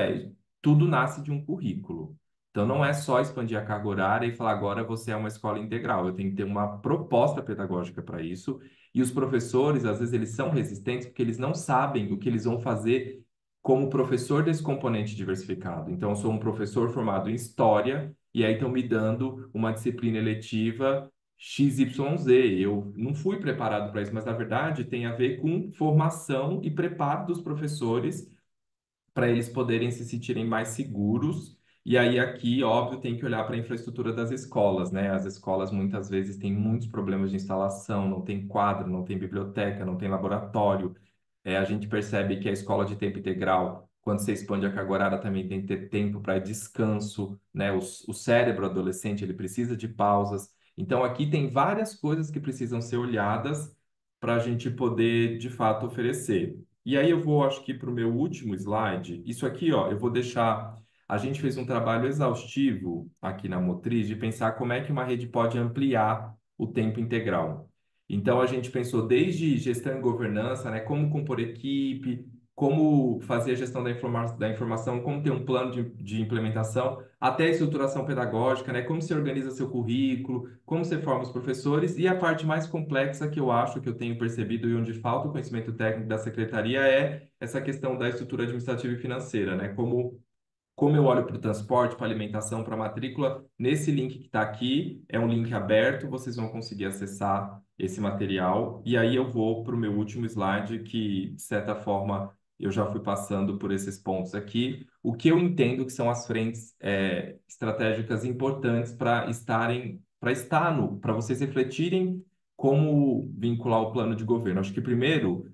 Speaker 7: tudo nasce de um currículo. Então, não é só expandir a carga horária e falar agora você é uma escola integral. Eu tenho que ter uma proposta pedagógica para isso. E os professores, às vezes, eles são resistentes porque eles não sabem o que eles vão fazer como professor desse componente diversificado. Então, eu sou um professor formado em História e aí estão me dando uma disciplina eletiva XYZ. Eu não fui preparado para isso, mas, na verdade, tem a ver com formação e preparo dos professores para eles poderem se sentirem mais seguros. E aí aqui, óbvio, tem que olhar para a infraestrutura das escolas, né? As escolas muitas vezes têm muitos problemas de instalação, não tem quadro, não tem biblioteca, não tem laboratório. A gente percebe que a escola de tempo integral, quando você expande a carga horária, também tem que ter tempo para descanso, né? O cérebro adolescente, ele precisa de pausas. Então, aqui tem várias coisas que precisam ser olhadas para a gente poder, de fato, oferecer. E aí eu vou, acho que, para o meu último slide. Isso aqui, ó, eu vou deixar. A gente fez um trabalho exaustivo aqui na Motriz de pensar como é que uma rede pode ampliar o tempo integral. Então, a gente pensou desde gestão e governança, né, como compor equipe, como fazer a gestão da informação, como ter um plano de implementação, até a estruturação pedagógica, né, como se organiza seu currículo, como você forma os professores, e a parte mais complexa que eu acho que eu tenho percebido e onde falta o conhecimento técnico da secretaria é essa questão da estrutura administrativa e financeira, né, como eu olho para o transporte, para alimentação, para matrícula, nesse link que está aqui, é um link aberto, vocês vão conseguir acessar esse material. E aí eu vou para o meu último slide, que, de certa forma, eu já fui passando por esses pontos aqui. O que eu entendo que são as frentes estratégicas importantes para vocês refletirem como vincular o plano de governo. Acho que, primeiro,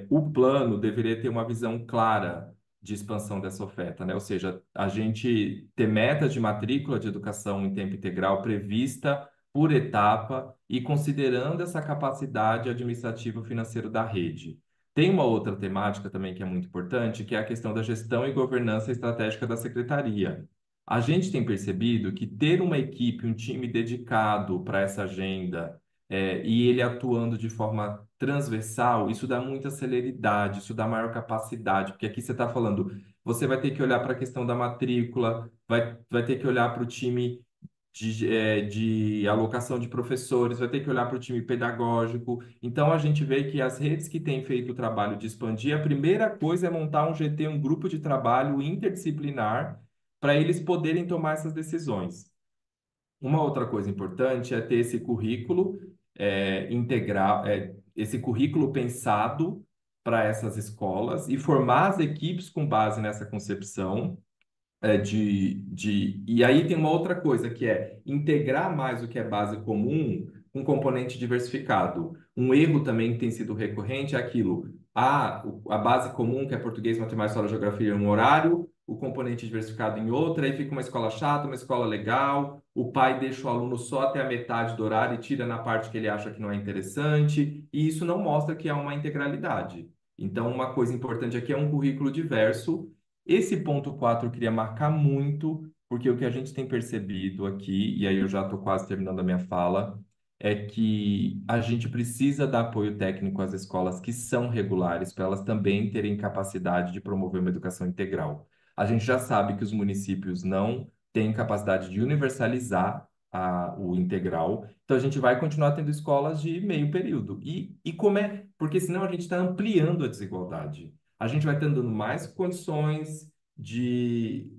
Speaker 7: o plano deveria ter uma visão clara de expansão dessa oferta, né? Ou seja, a gente ter metas de matrícula de educação em tempo integral prevista por etapa e considerando essa capacidade administrativa financeira da rede. Tem uma outra temática também que é muito importante, que é a questão da gestão e governança estratégica da secretaria. A gente tem percebido que ter uma equipe, um time dedicado para essa agenda, e ele atuando de forma transversal, isso dá muita celeridade, isso dá maior capacidade, porque aqui você está falando, você vai ter que olhar para a questão da matrícula, vai ter que olhar para o time de alocação de professores, vai ter que olhar para o time pedagógico. Então, a gente vê que as redes que têm feito o trabalho de expandir, a primeira coisa é montar um GT, um grupo de trabalho interdisciplinar, para eles poderem tomar essas decisões. Uma outra coisa importante é ter esse currículo integral, esse currículo pensado para essas escolas e formar as equipes com base nessa concepção. E aí tem uma outra coisa que é integrar mais o que é base comum com componente diversificado. Um erro também que tem sido recorrente é aquilo: a base comum, que é português, matemática, história, geografia, em um horário, o componente diversificado em outra, aí fica uma escola chata, uma escola legal, o pai deixa o aluno só até a metade do horário e tira na parte que ele acha que não é interessante, e isso não mostra que há uma integralidade. Então, uma coisa importante aqui é um currículo diverso. Esse ponto 4 eu queria marcar muito, porque o que a gente tem percebido aqui, e aí eu já estou quase terminando a minha fala, é que a gente precisa dar apoio técnico às escolas que são regulares, para elas também terem capacidade de promover uma educação integral. A gente já sabe que os municípios não têm capacidade de universalizar o integral, então a gente vai continuar tendo escolas de meio período. E como é? Porque senão a gente está ampliando a desigualdade. A gente vai estar dando mais condições de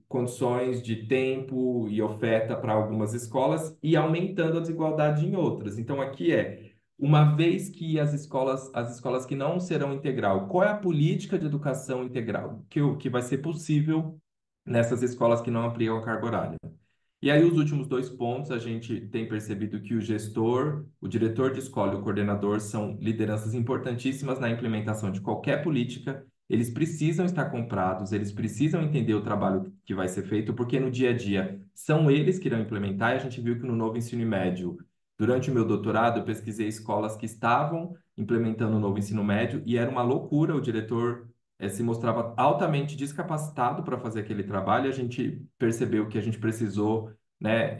Speaker 7: tempo e oferta para algumas escolas e aumentando a desigualdade em outras. Então aqui uma vez que as escolas que não serão integral, qual é a política de educação integral que vai ser possível nessas escolas que não aplicam a carga horária? E aí, os últimos dois pontos, a gente tem percebido que o gestor, o diretor de escola e o coordenador são lideranças importantíssimas na implementação de qualquer política. Eles precisam estar comprados, eles precisam entender o trabalho que vai ser feito, porque no dia a dia são eles que irão implementar. E a gente viu que no novo ensino médio, durante o meu doutorado, eu pesquisei escolas que estavam implementando o novo ensino médio e era uma loucura. O diretor se mostrava altamente descapacitado para fazer aquele trabalho, e a gente percebeu que a gente precisou, né,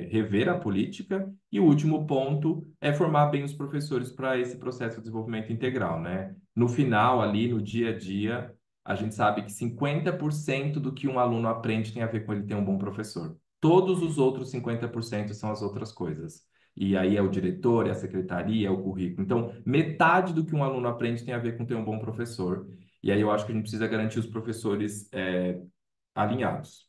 Speaker 7: rever a política. E o último ponto é formar bem os professores para esse processo de desenvolvimento integral, né? No final, ali, no dia a dia, a gente sabe que 50% do que um aluno aprende tem a ver com ele ter um bom professor. Todos os outros 50% são as outras coisas. E aí é o diretor, é a secretaria, é o currículo. Então, metade do que um aluno aprende tem a ver com ter um bom professor. E aí eu acho que a gente precisa garantir os professores alinhados.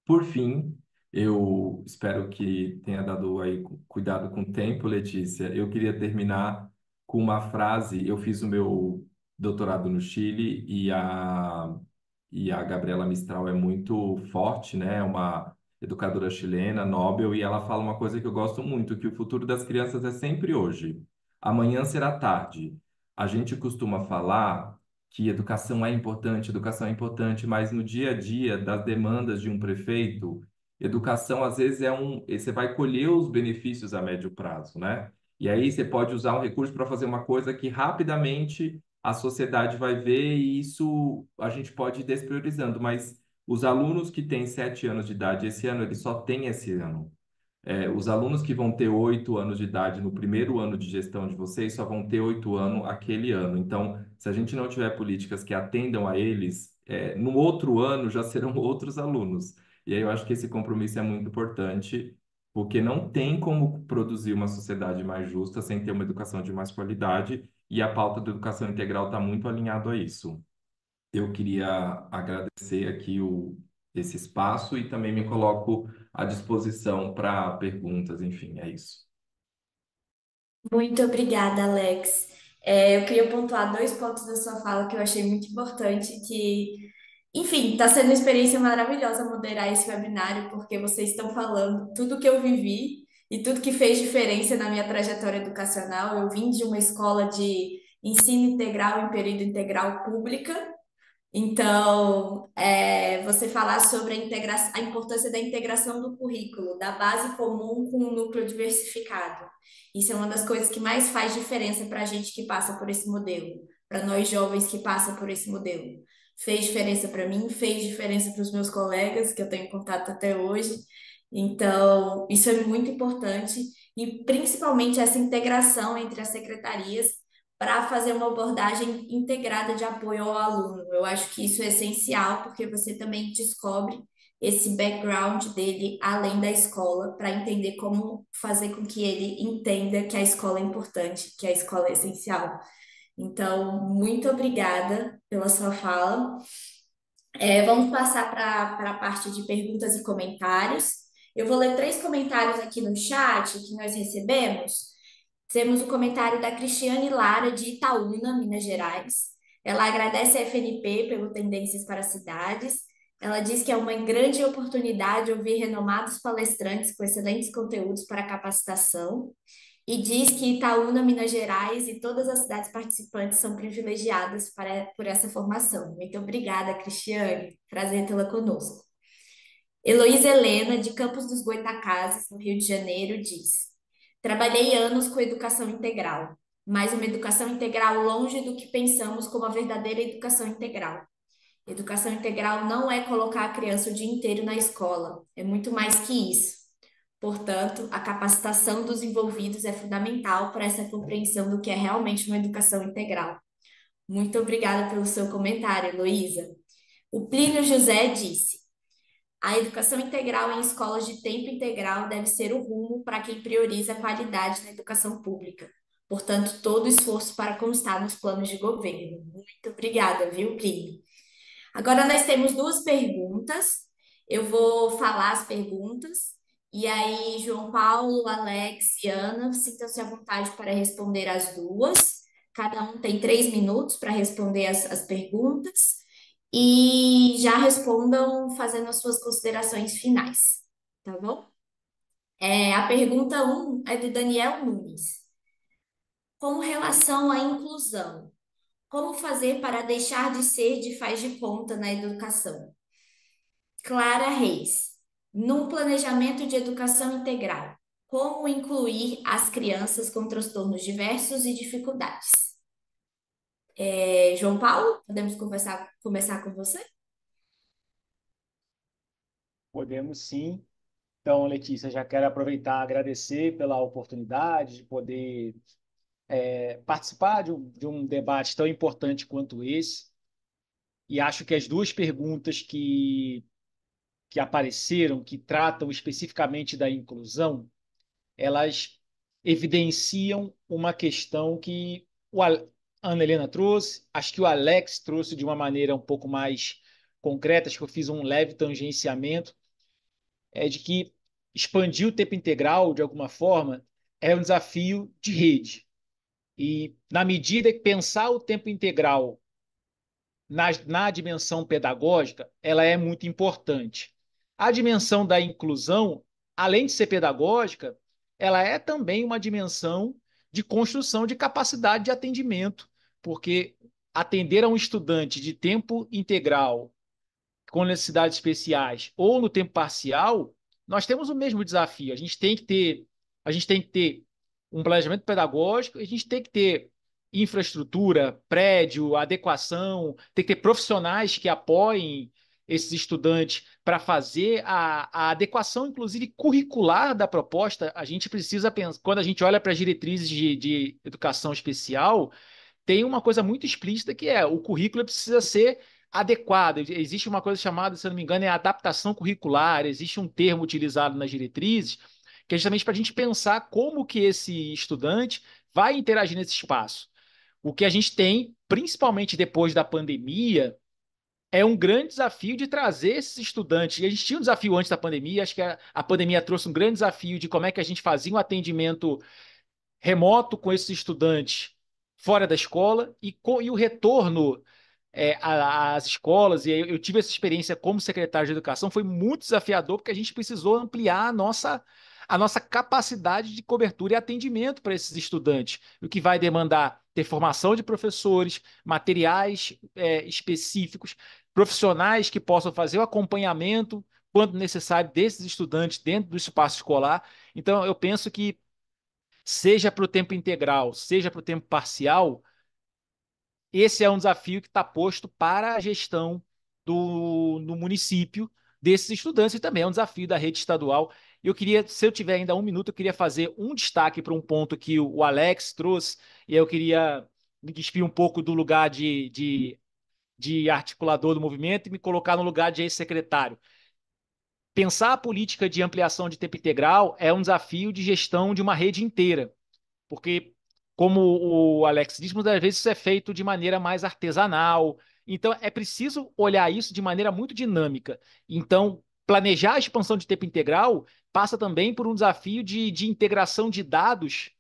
Speaker 7: Por fim, eu espero que tenha dado aí cuidado com o tempo, Letícia. Eu queria terminar com uma frase. Eu fiz o meu doutorado no Chile e a Gabriela Mistral é muito forte, né? É uma educadora chilena, Nobel, e ela fala uma coisa que eu gosto muito, que o futuro das crianças é sempre hoje. Amanhã será tarde. A gente costuma falar que educação é importante, mas no dia a dia das demandas de um prefeito, educação às vezes você vai colher os benefícios a médio prazo, né? E aí você pode usar um recurso para fazer uma coisa que rapidamente a sociedade vai ver e isso a gente pode ir despriorizando, mas os alunos que têm 7 anos de idade esse ano, eles só têm esse ano. Os alunos que vão ter 8 anos de idade no primeiro ano de gestão de vocês só vão ter 8 anos aquele ano. Então, se a gente não tiver políticas que atendam a eles, no outro ano já serão outros alunos. E aí eu acho que esse compromisso é muito importante, porque não tem como produzir uma sociedade mais justa sem ter uma educação de mais qualidade, e a pauta da educação integral está muito alinhado a isso. Eu queria agradecer aqui esse espaço e também me coloco à disposição para perguntas, enfim, é isso.
Speaker 1: Muito obrigada, Alex. Eu queria pontuar dois pontos da sua fala que eu achei muito importante, enfim, está sendo uma experiência maravilhosa moderar esse webinário, porque vocês estão falando tudo que eu vivi e tudo que fez diferença na minha trajetória educacional. Eu vim de uma escola de ensino integral em período integral pública, Então, você falar sobre a importância da integração do currículo, da base comum com o núcleo diversificado. Isso é uma das coisas que mais faz diferença para a gente que passa por esse modelo, para nós jovens que passam por esse modelo. Fez diferença para mim, fez diferença para os meus colegas, que eu tenho contato até hoje. Então, isso é muito importante, e principalmente essa integração entre as secretarias para fazer uma abordagem integrada de apoio ao aluno. Eu acho que isso é essencial, porque você também descobre esse background dele além da escola, para entender como fazer com que ele entenda que a escola é importante, que a escola é essencial. Então, muito obrigada pela sua fala. Vamos passar para a parte de perguntas e comentários. Eu vou ler 3 comentários aqui no chat que nós recebemos. Temos o comentário da Cristiane Lara, de Itaúna, Minas Gerais. Ela agradece a FNP pelo Tendências para Cidades. Ela diz que é uma grande oportunidade ouvir renomados palestrantes com excelentes conteúdos para capacitação. E diz que Itaúna, Minas Gerais e todas as cidades participantes são privilegiadas por essa formação. Muito obrigada, Cristiane. Prazer tê-la conosco. Heloísa Helena, de Campos dos Goytacazes, no Rio de Janeiro, diz: trabalhei anos com educação integral, mas uma educação integral longe do que pensamos como a verdadeira educação integral. Educação integral não é colocar a criança o dia inteiro na escola, é muito mais que isso. Portanto, a capacitação dos envolvidos é fundamental para essa compreensão do que é realmente uma educação integral. Muito obrigada pelo seu comentário, Heloísa. O Plínio José disse: a educação integral em escolas de tempo integral deve ser o rumo para quem prioriza a qualidade na educação pública. Portanto, todo esforço para constar nos planos de governo. Muito obrigada, viu, Plínio? Agora nós temos 2 perguntas. Eu vou falar as perguntas. E aí, João Paulo, Alex e Ana, sintam-se à vontade para responder as duas. Cada um tem 3 minutos para responder as perguntas. E já respondam fazendo as suas considerações finais, tá bom? A pergunta 1 é do Daniel Nunes. Com relação à inclusão, como fazer para deixar de ser de faz de conta na educação? Clara Reis, num planejamento de educação integral, como incluir as crianças com transtornos diversos e dificuldades? João Paulo, podemos começar com você?
Speaker 5: Podemos sim. Então, Letícia, já quero aproveitar e agradecer pela oportunidade de poder participar de um debate tão importante quanto esse. E acho que as 2 perguntas que apareceram, que tratam especificamente da inclusão, elas evidenciam uma questão que a Ana Helena trouxe, acho que o Alex trouxe de uma maneira um pouco mais concreta, acho que eu fiz um leve tangenciamento, de que expandir o tempo integral, de alguma forma, é um desafio de rede. E, na medida que pensar o tempo integral na dimensão pedagógica, ela é muito importante. A dimensão da inclusão, além de ser pedagógica, ela é também uma dimensão de construção de capacidade de atendimento, porque atender a um estudante de tempo integral com necessidades especiais ou no tempo parcial, nós temos o mesmo desafio. A gente tem que ter um planejamento pedagógico, a gente tem que ter infraestrutura, prédio, adequação, tem que ter profissionais que apoiem esses estudantes para fazer a adequação, inclusive curricular da proposta. A gente precisa pensar, quando a gente olha para as diretrizes de educação especial, tem uma coisa muito explícita que é o currículo precisa ser adequado. Existe uma coisa chamada, se eu não me engano, adaptação curricular, existe um termo utilizado nas diretrizes, que é justamente para a gente pensar como que esse estudante vai interagir nesse espaço. O que a gente tem, principalmente depois da pandemia, é um grande desafio de trazer esses estudantes. E a gente tinha um desafio antes da pandemia, acho que a pandemia trouxe um grande desafio de como é que a gente fazia um atendimento remoto com esses estudantes fora da escola e o retorno às escolas. E eu tive essa experiência como secretário de educação, foi muito desafiador, porque a gente precisou ampliar a nossa capacidade de cobertura e atendimento para esses estudantes, o que vai demandar ter formação de professores, materiais específicos, profissionais que possam fazer o acompanhamento, quando necessário, desses estudantes dentro do espaço escolar. Então, eu penso que, seja para o tempo integral, seja para o tempo parcial, esse é um desafio que está posto para a gestão do município desses estudantes e também é um desafio da rede estadual. Eu queria, se eu tiver ainda um minuto, eu queria fazer um destaque para um ponto que o Alex trouxe, e eu queria me despir um pouco do lugar de articulador do movimento e me colocar no lugar de ex-secretário. Pensar a política de ampliação de tempo integral é um desafio de gestão de uma rede inteira, porque, como o Alex disse, muitas vezes isso é feito de maneira mais artesanal. Então, é preciso olhar isso de maneira muito dinâmica. Então, planejar a expansão de tempo integral passa também por um desafio de integração de dados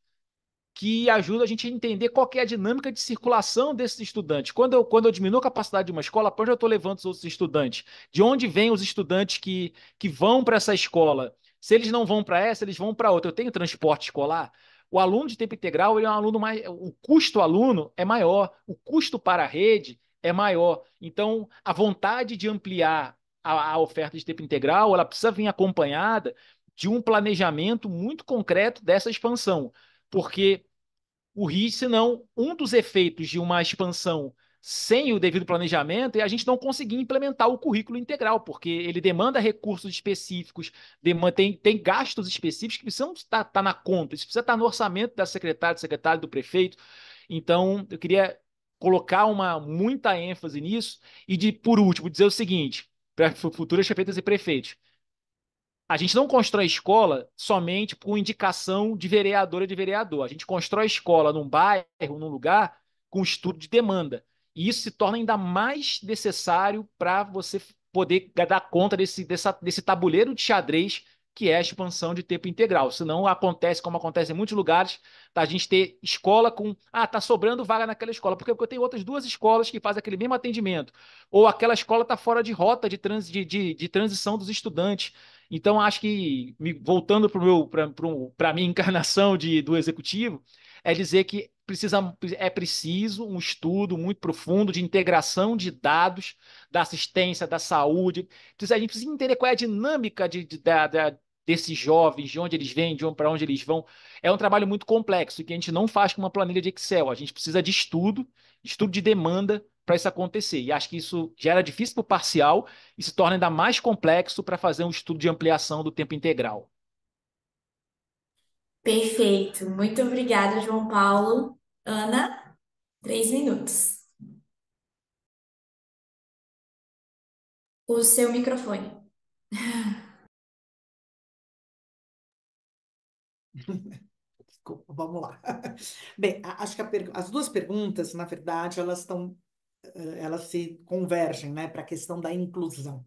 Speaker 5: que ajuda a gente a entender qual que é a dinâmica de circulação desses estudantes. Quando eu diminuo a capacidade de uma escola, para onde eu estou levando os outros estudantes? De onde vêm os estudantes que vão para essa escola? Se eles não vão para essa, eles vão para outra. Eu tenho transporte escolar? O aluno de tempo integral, ele é um aluno mais. O custo aluno é maior, o custo para a rede é maior. Então, a vontade de ampliar a oferta de tempo integral, ela precisa vir acompanhada de um planejamento muito concreto dessa expansão. Porque o risco, senão, um dos efeitos de uma expansão sem o devido planejamento é a gente não conseguir implementar o currículo integral, porque ele demanda recursos específicos, tem gastos específicos que precisam estar na conta, isso precisa estar no orçamento da secretária, do secretário, do prefeito. Então, eu queria colocar muita ênfase nisso e, por último, dizer o seguinte para futuras prefeitas e prefeitos: a gente não constrói escola somente por indicação de vereadora e de vereador. A gente constrói escola num bairro, num lugar, com estudo de demanda. E isso se torna ainda mais necessário para você poder dar conta desse tabuleiro de xadrez que é a expansão de tempo integral. Senão acontece, como acontece em muitos lugares, a gente ter escola com. Ah, tá sobrando vaga naquela escola. Por quê? Porque eu tenho outras duas escolas que fazem aquele mesmo atendimento. Ou aquela escola está fora de rota de transição dos estudantes. Então, acho que, voltando para a minha encarnação do executivo, é dizer que é preciso um estudo muito profundo de integração de dados da assistência, da saúde. A gente precisa entender qual é a dinâmica desses jovens, de onde eles vêm, para onde eles vão. É um trabalho muito complexo que a gente não faz com uma planilha de Excel. A gente precisa de estudo de demanda para isso acontecer. E acho que isso já era difícil para o parcial e se torna ainda mais complexo para fazer um estudo de ampliação do tempo integral.
Speaker 1: Perfeito. Muito obrigada, João Paulo. Ana, 3 minutos. O seu microfone.
Speaker 2: Desculpa, vamos lá. Bem, acho que as duas perguntas, na verdade, elas se convergem, né, para a questão da inclusão.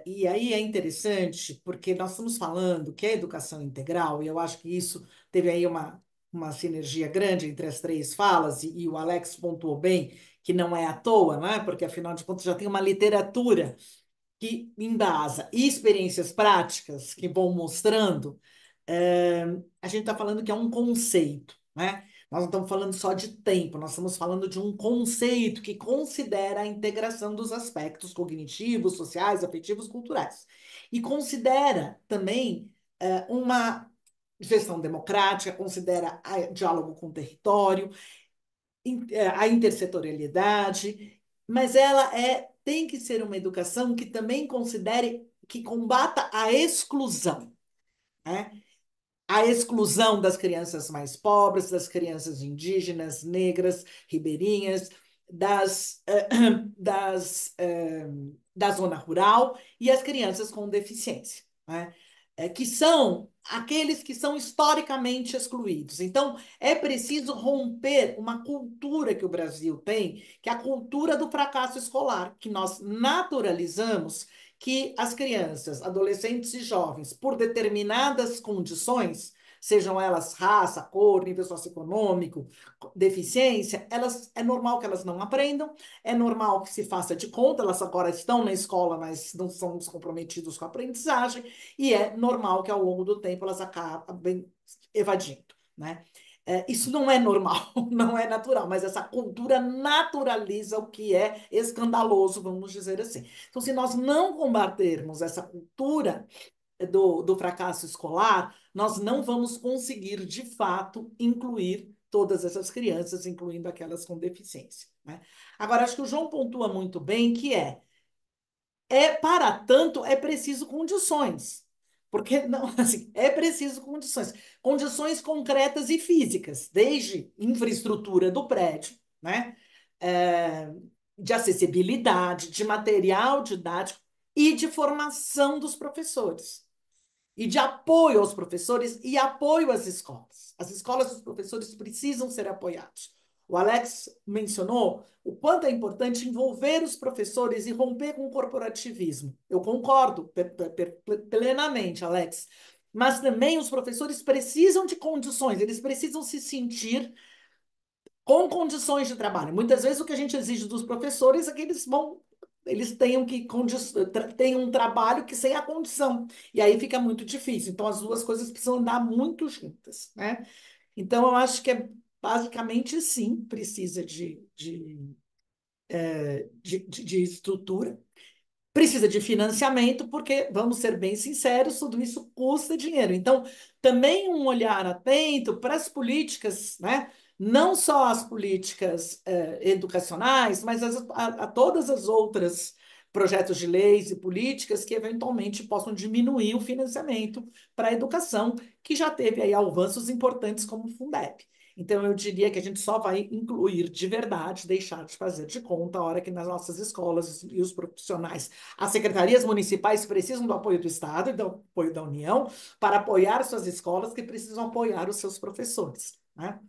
Speaker 2: E aí é interessante, porque nós estamos falando que a educação integral, e eu acho que isso teve aí uma sinergia grande entre as três falas, e o Alex pontuou bem que não é à toa, né? Porque afinal de contas já tem uma literatura que embasa e experiências práticas que vão mostrando. A gente está falando que é um conceito, né? Nós não estamos falando só de tempo, nós estamos falando de um conceito que considera a integração dos aspectos cognitivos, sociais, afetivos, culturais. E considera também uma gestão democrática, considera diálogo com o território, a intersetorialidade, mas tem que ser uma educação que também considere, que combata a exclusão, né? A exclusão das crianças mais pobres, das crianças indígenas, negras, ribeirinhas, da zona rural e as crianças com deficiência, né? Que são aqueles que são historicamente excluídos. Então, é preciso romper uma cultura que o Brasil tem, que é a cultura do fracasso escolar, que nós naturalizamos que as crianças, adolescentes e jovens, por determinadas condições, sejam elas raça, cor, nível socioeconômico, deficiência, é normal que elas não aprendam, é normal que se faça de conta, elas agora estão na escola, mas não são comprometidos com a aprendizagem, e é normal que ao longo do tempo elas acabem evadindo, né? Isso não é normal, não é natural, mas essa cultura naturaliza o que é escandaloso, vamos dizer assim. Então, se nós não combatermos essa cultura do fracasso escolar, nós não vamos conseguir, de fato, incluir todas essas crianças, incluindo aquelas com deficiência, né? Agora, acho que o João pontua muito bem que para tanto, é preciso condições. Porque não, assim, é preciso condições. Condições concretas e físicas, desde infraestrutura do prédio, né? É, de acessibilidade, de material didático e de formação dos professores e de apoio aos professores e apoio às escolas. As escolas e os professores precisam ser apoiados. O Alex mencionou o quanto é importante envolver os professores e romper com o corporativismo. Eu concordo plenamente, Alex. Mas também os professores precisam de condições, eles precisam se sentir com condições de trabalho. Muitas vezes o que a gente exige dos professores é que eles tenham um trabalho que sem a condição. E aí fica muito difícil. Então, as duas coisas precisam andar muito juntas, né? Então, eu acho que basicamente sim, precisa de estrutura, precisa de financiamento, porque, vamos ser bem sinceros, tudo isso custa dinheiro. Então, também um olhar atento para as políticas, né? Não só as políticas educacionais, mas a todas as outras projetos de leis e políticas que eventualmente possam diminuir o financiamento para a educação, que já teve aí avanços importantes como o Fundeb. Então, eu diria que a gente só vai incluir de verdade, deixar de fazer de conta a hora que nas nossas escolas e os profissionais, as secretarias municipais precisam do apoio do Estado e do apoio da União para apoiar suas escolas que precisam apoiar os seus professores, né?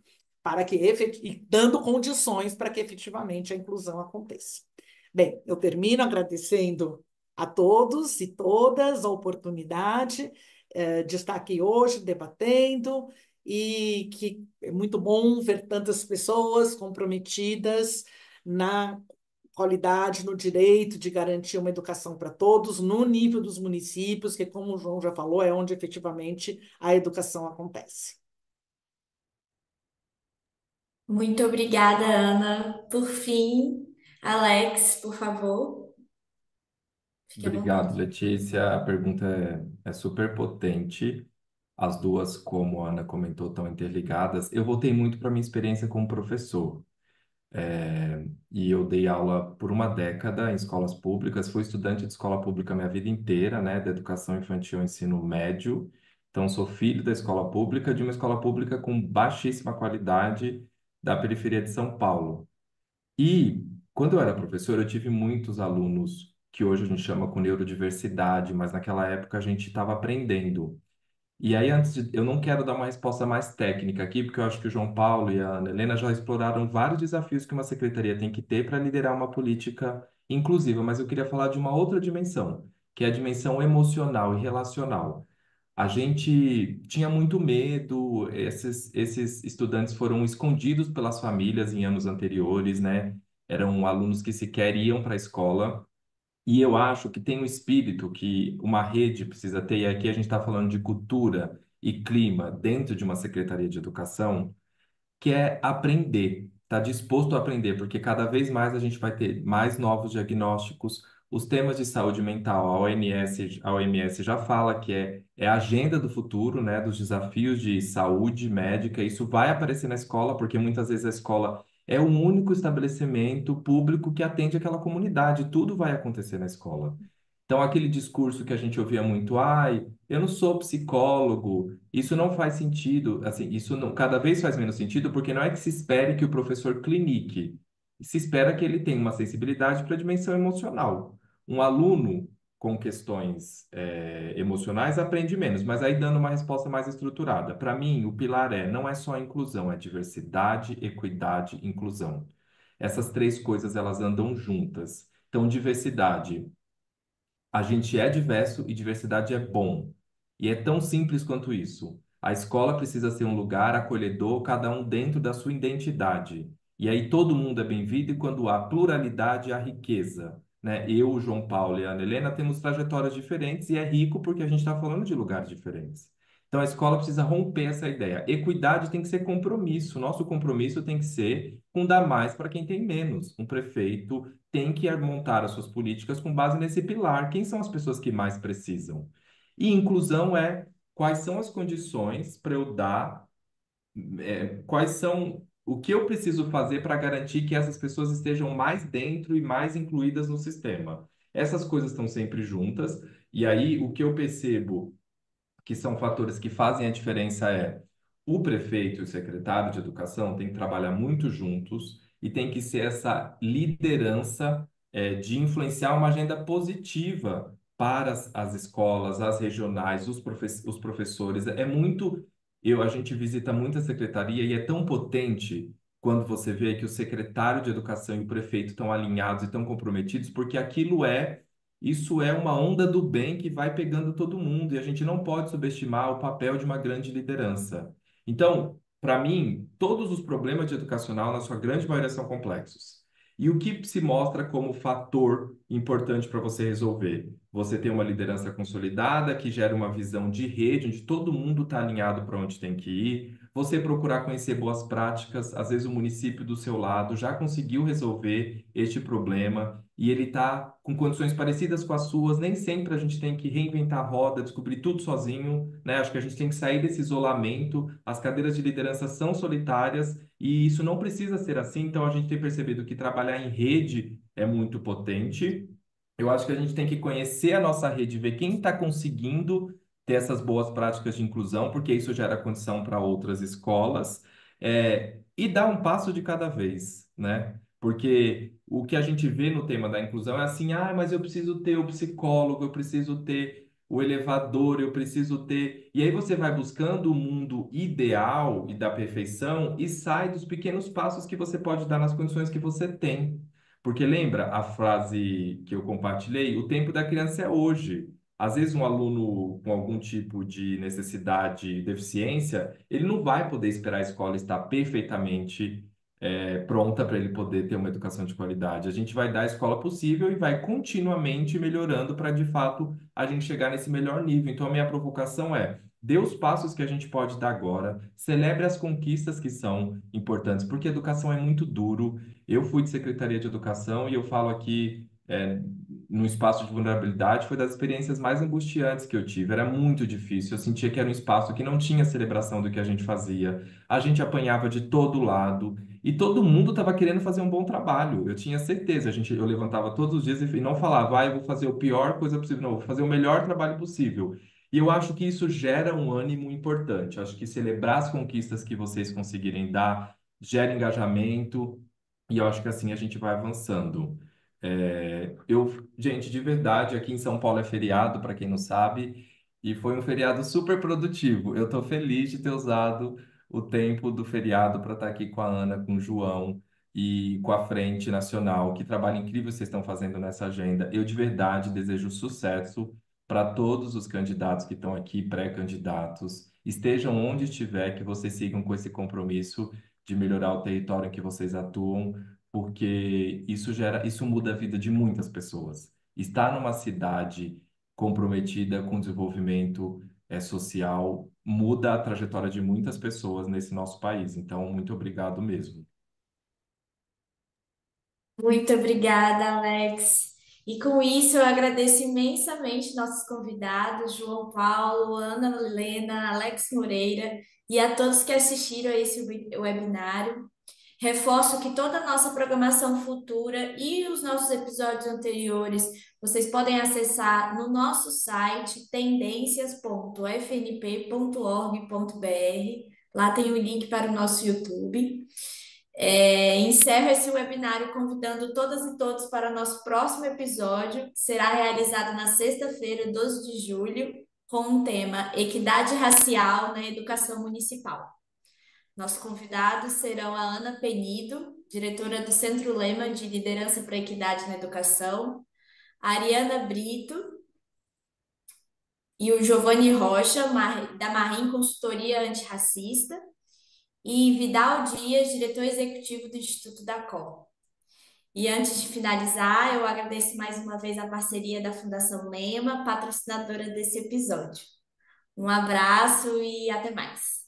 Speaker 2: Para que e dando condições para que efetivamente a inclusão aconteça. Bem, eu termino agradecendo a todos e todas a oportunidade de estar aqui hoje debatendo e que é muito bom ver tantas pessoas comprometidas na qualidade, no direito de garantir uma educação para todos, no nível dos municípios, que, como o João já falou, é onde efetivamente a educação acontece.
Speaker 1: Muito obrigada, Ana. Por fim, Alex, por favor, fique à
Speaker 7: Obrigado,
Speaker 1: vontade.
Speaker 7: Letícia. A pergunta é super potente. As duas, como a Ana comentou, estão interligadas. Eu voltei muito para minha experiência como professor. E eu dei aula por uma década em escolas públicas. Fui estudante de escola pública minha vida inteira, né, da educação infantil ao ensino médio. Então, sou filho da escola pública, de uma escola pública com baixíssima qualidade da periferia de São Paulo. E quando eu era professor, eu tive muitos alunos que hoje a gente chama com neurodiversidade, mas naquela época a gente estava aprendendo. E aí, eu não quero dar uma resposta mais técnica aqui, porque eu acho que o João Paulo e a Ana Helena já exploraram vários desafios que uma secretaria tem que ter para liderar uma política inclusiva, mas eu queria falar de uma outra dimensão, que é a dimensão emocional e relacional. A gente tinha muito medo, esses estudantes foram escondidos pelas famílias em anos anteriores, né? Eram alunos que sequer iam para a escola. E eu acho que tem um espírito que uma rede precisa ter, e aqui a gente está falando de cultura e clima dentro de uma secretaria de educação, que é aprender, estar disposto a aprender, porque cada vez mais a gente vai ter mais novos diagnósticos. Os temas de saúde mental, a OMS já fala que é a agenda do futuro, né, dos desafios de saúde médica. Isso vai aparecer na escola, porque muitas vezes a escola é o único estabelecimento público que atende aquela comunidade. Tudo vai acontecer na escola. Então, aquele discurso que a gente ouvia muito, ai, eu não sou psicólogo, isso não faz sentido, assim, isso não, cada vez faz menos sentido, porque não é que se espere que o professor clinique, se espera que ele tenha uma sensibilidade para a dimensão emocional. Um aluno com questões emocionais aprende menos, mas aí dando uma resposta mais estruturada. Para mim, o pilar não é só inclusão, é diversidade, equidade, inclusão. Essas três coisas, elas andam juntas. Então, diversidade. A gente é diverso e diversidade é bom. E é tão simples quanto isso. A escola precisa ser um lugar acolhedor, cada um dentro da sua identidade. E aí todo mundo é bem-vindo e quando há pluralidade, há riqueza. Né? Eu, o João Paulo e a Ana Helena temos trajetórias diferentes e é rico porque a gente está falando de lugares diferentes. Então, a escola precisa romper essa ideia. Equidade tem que ser compromisso. Nosso compromisso tem que ser com dar mais para quem tem menos. Um prefeito tem que montar as suas políticas com base nesse pilar. Quem são as pessoas que mais precisam? E inclusão é quais são as condições para eu dar, quais são o que eu preciso fazer para garantir que essas pessoas estejam mais dentro e mais incluídas no sistema. Essas coisas estão sempre juntas, e aí o que eu percebo que são fatores que fazem a diferença é o prefeito e o secretário de educação têm que trabalhar muito juntos e tem que ser essa liderança de influenciar uma agenda positiva para as escolas, as regionais, os professores. É muito, a gente visita muita secretaria e é tão potente quando você vê que o secretário de educação e o prefeito estão alinhados e estão comprometidos, porque isso é uma onda do bem que vai pegando todo mundo e a gente não pode subestimar o papel de uma grande liderança. Então, para mim, todos os problemas de educacional, na sua grande maioria, são complexos. E o que se mostra como fator importante para você resolver? Você ter uma liderança consolidada que gera uma visão de rede, onde todo mundo está alinhado para onde tem que ir. Você procurar conhecer boas práticas. Às vezes o município do seu lado já conseguiu resolver este problema e ele está com condições parecidas com as suas. Nem sempre a gente tem que reinventar a roda, descobrir tudo sozinho, né? Acho que a gente tem que sair desse isolamento. As cadeiras de liderança são solitárias e isso não precisa ser assim. Então a gente tem percebido que trabalhar em rede é muito potente. Eu acho que a gente tem que conhecer a nossa rede, ver quem está conseguindo ter essas boas práticas de inclusão, porque isso gera condição para outras escolas, e dar um passo de cada vez, né? Porque o que a gente vê no tema da inclusão é assim, mas eu preciso ter o psicólogo, eu preciso ter o elevador, eu preciso ter. E aí você vai buscando o mundo ideal e da perfeição e sai dos pequenos passos que você pode dar nas condições que você tem. Porque lembra a frase que eu compartilhei? O tempo da criança é hoje. Às vezes, um aluno com algum tipo de necessidade, deficiência, ele não vai poder esperar a escola estar perfeitamente pronta para ele poder ter uma educação de qualidade. A gente vai dar a escola possível e vai continuamente melhorando para, de fato, a gente chegar nesse melhor nível. Então, a minha provocação é: dê os passos que a gente pode dar agora, celebre as conquistas que são importantes, porque educação é muito duro. Eu fui de Secretaria de Educação e eu falo aqui, no espaço de vulnerabilidade, foi das experiências mais angustiantes que eu tive. Era muito difícil. Eu sentia que era um espaço que não tinha celebração do que a gente fazia. A gente apanhava de todo lado e todo mundo estava querendo fazer um bom trabalho. Eu tinha certeza. Eu levantava todos os dias e não falava, eu vou fazer a pior coisa possível. Não, eu vou fazer o melhor trabalho possível. E eu acho que isso gera um ânimo importante. Eu acho que celebrar as conquistas que vocês conseguirem dar gera engajamento. E eu acho que assim a gente vai avançando. Gente, de verdade, aqui em São Paulo é feriado, para quem não sabe, e foi um feriado super produtivo. Eu estou feliz de ter usado o tempo do feriado para estar aqui com a Ana, com o João e com a Frente Nacional. Que trabalho incrível vocês estão fazendo nessa agenda. Eu, de verdade, desejo sucesso para todos os candidatos que estão aqui, pré-candidatos. Estejam onde estiver, que vocês sigam com esse compromisso de melhorar o território em que vocês atuam, porque isso muda a vida de muitas pessoas. Estar numa cidade comprometida com o desenvolvimento social muda a trajetória de muitas pessoas nesse nosso país. Então, muito obrigado mesmo.
Speaker 1: Muito obrigada, Alex. E com isso, eu agradeço imensamente nossos convidados, João Paulo, Ana Helena, Alex Moreira, e a todos que assistiram a esse webinário. Reforço que toda a nossa programação futura e os nossos episódios anteriores vocês podem acessar no nosso site tendências.fnp.org.br. Lá tem o link para o nosso YouTube. Encerro esse webinário convidando todas e todos para o nosso próximo episódio, que será realizado na sexta-feira, 12 de julho, com o tema Equidade Racial na Educação Municipal. Nossos convidados serão a Ana Penido, diretora do Centro Lema de Liderança para a Equidade na Educação, a Ariana Brito e o Giovanni Rocha, da Marim Consultoria Antirracista, e Vidal Dias, diretor executivo do Instituto da COL. E antes de finalizar, eu agradeço mais uma vez a parceria da Fundação Lema, patrocinadora desse episódio. Um abraço e até mais.